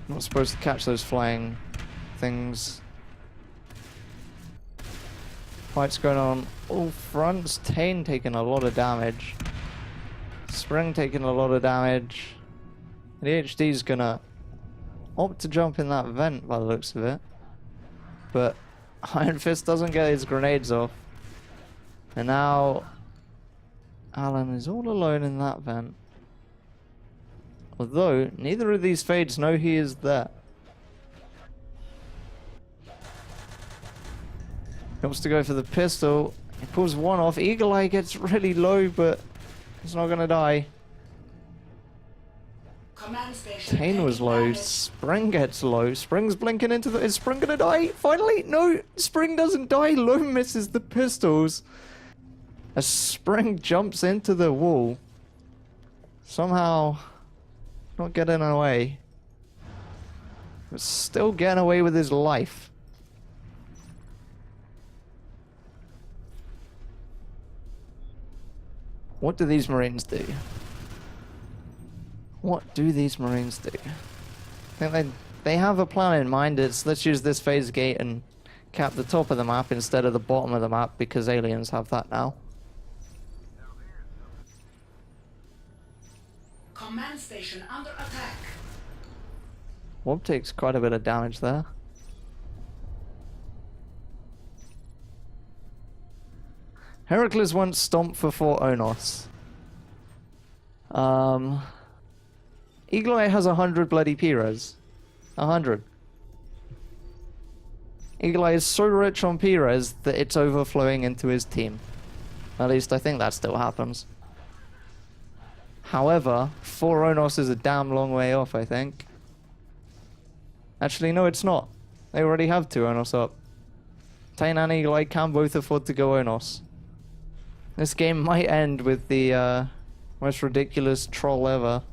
I'm not supposed to catch those flying things. Fights going on all fronts. Tane taking a lot of damage. Spring taking a lot of damage. The HD's gonna opt to jump in that vent by the looks of it. But Iron Fist doesn't get his grenades off. And now Alan is all alone in that vent. Although neither of these fades know he is there. He wants to go for the pistol. He pulls one off. Eagle Eye gets really low, but he's not gonna die. Tane was low. Spring gets low. Spring's blinking into the... Is Spring gonna die? Finally? No! Spring doesn't die. Low misses the pistols. As Spring jumps into the wall. Somehow not getting away. But still getting away with his life. What do these Marines do? What do these Marines do? I think they have a plan in mind. It's let's use this phase gate and cap the top of the map instead of the bottom of the map because aliens have that now. Command station under attack. Wob takes quite a bit of damage there. Heracles won't stomp for 4 Onos. Eagle Eye has 100 bloody P-res. 100. Eagle Eye is so rich on P-res that it's overflowing into his team. At least I think that still happens. However, 4 Onos is a damn long way off, I think. Actually, no, it's not. They already have 2 Onos up. Tane and Eagle Eye can both afford to go Onos. This game might end with the most ridiculous troll ever.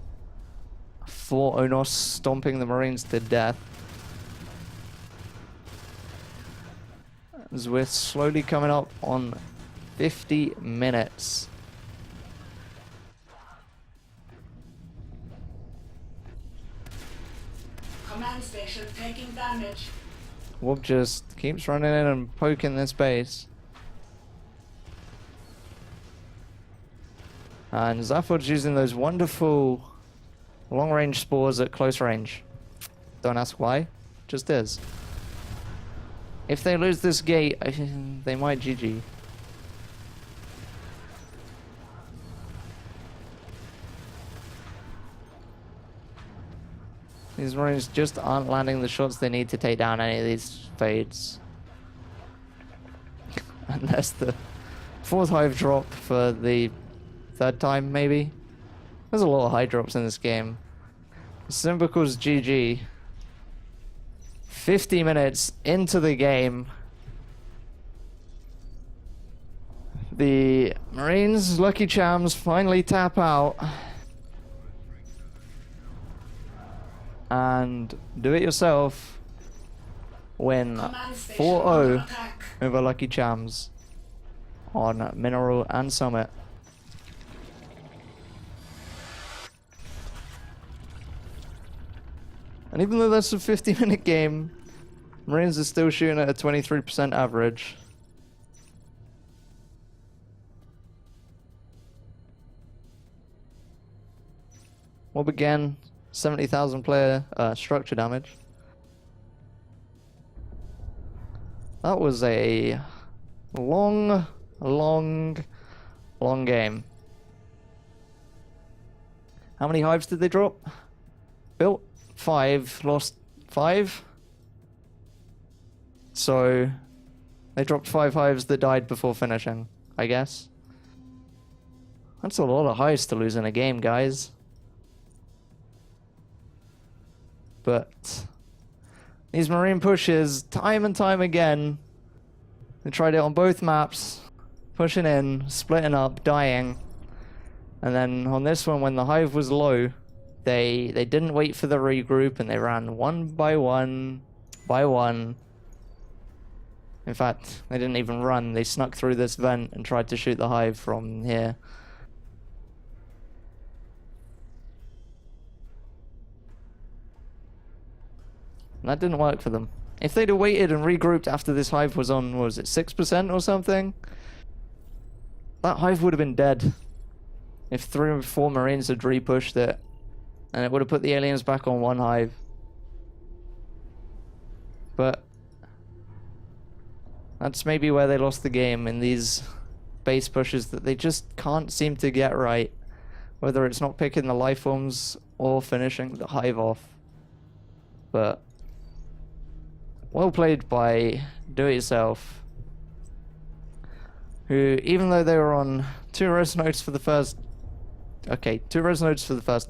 4 Onos stomping the Marines to death. As we're slowly coming up on 50 minutes. Command station taking damage. Wob just keeps running in and poking this base. And Zaphod's using those wonderful long-range spores at close range. Don't ask why, just is. If they lose this gate, they might GG. These Marines just aren't landing the shots they need to take down any of these fades. Unless the 4th hive drop for the 3rd time, maybe. There's a lot of high drops in this game. Symbical's GG. 50 minutes into the game. The Marines' Lucky Chams finally tap out. And do it yourself. Win 4-0 over Lucky Chams on Mineral and Summit. And even though that's a 50-minute game, Marines are still shooting at a 23% average. Wob again, 70,000 player structure damage. That was a long game. How many hives did they drop? Built 5, lost 5. So they dropped 5 hives that died before finishing, I guess. That's a lot of hives to lose in a game, guys. But these Marine pushes, time and time again, they tried it on both maps, pushing in, splitting up, dying. And then on this one, when the hive was low, they didn't wait for the regroup and they ran one by one by one. In fact, they didn't even run, they snuck through this vent and tried to shoot the hive from here. And that didn't work for them. If they'd have waited and regrouped after this hive was on, what was it, 6% or something? That hive would have been dead. If 3 or 4 Marines had re-pushed it. And it would have put the aliens back on 1 hive. But that's maybe where they lost the game, in these base pushes that they just can't seem to get right. Whether it's not picking the life forms or finishing the hive off. But well played by Do It Yourself, who, even though they were on 2 res nodes for the first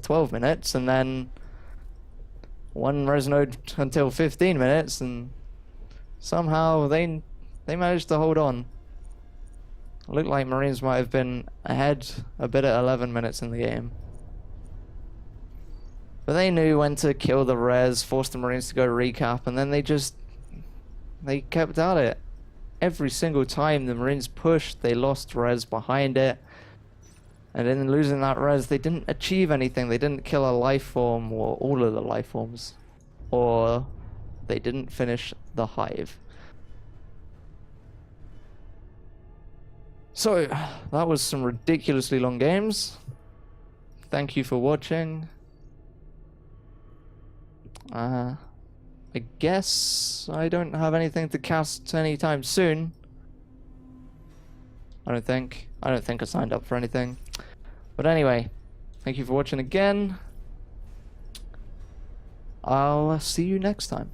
12 minutes, and then 1 res node until 15 minutes, and somehow they managed to hold on. It looked like Marines might have been ahead a bit at 11 minutes in the game. But they knew when to kill the res, force the Marines to go recap, and then they kept at it. Every single time the Marines pushed, they lost res behind it. And in losing that res, they didn't achieve anything. They didn't kill a life form or all of the life forms. Or they didn't finish the hive. So, that was some ridiculously long games. Thank you for watching. I guess I don't have anything to cast anytime soon. I don't think I signed up for anything. But anyway, thank you for watching again. I'll see you next time.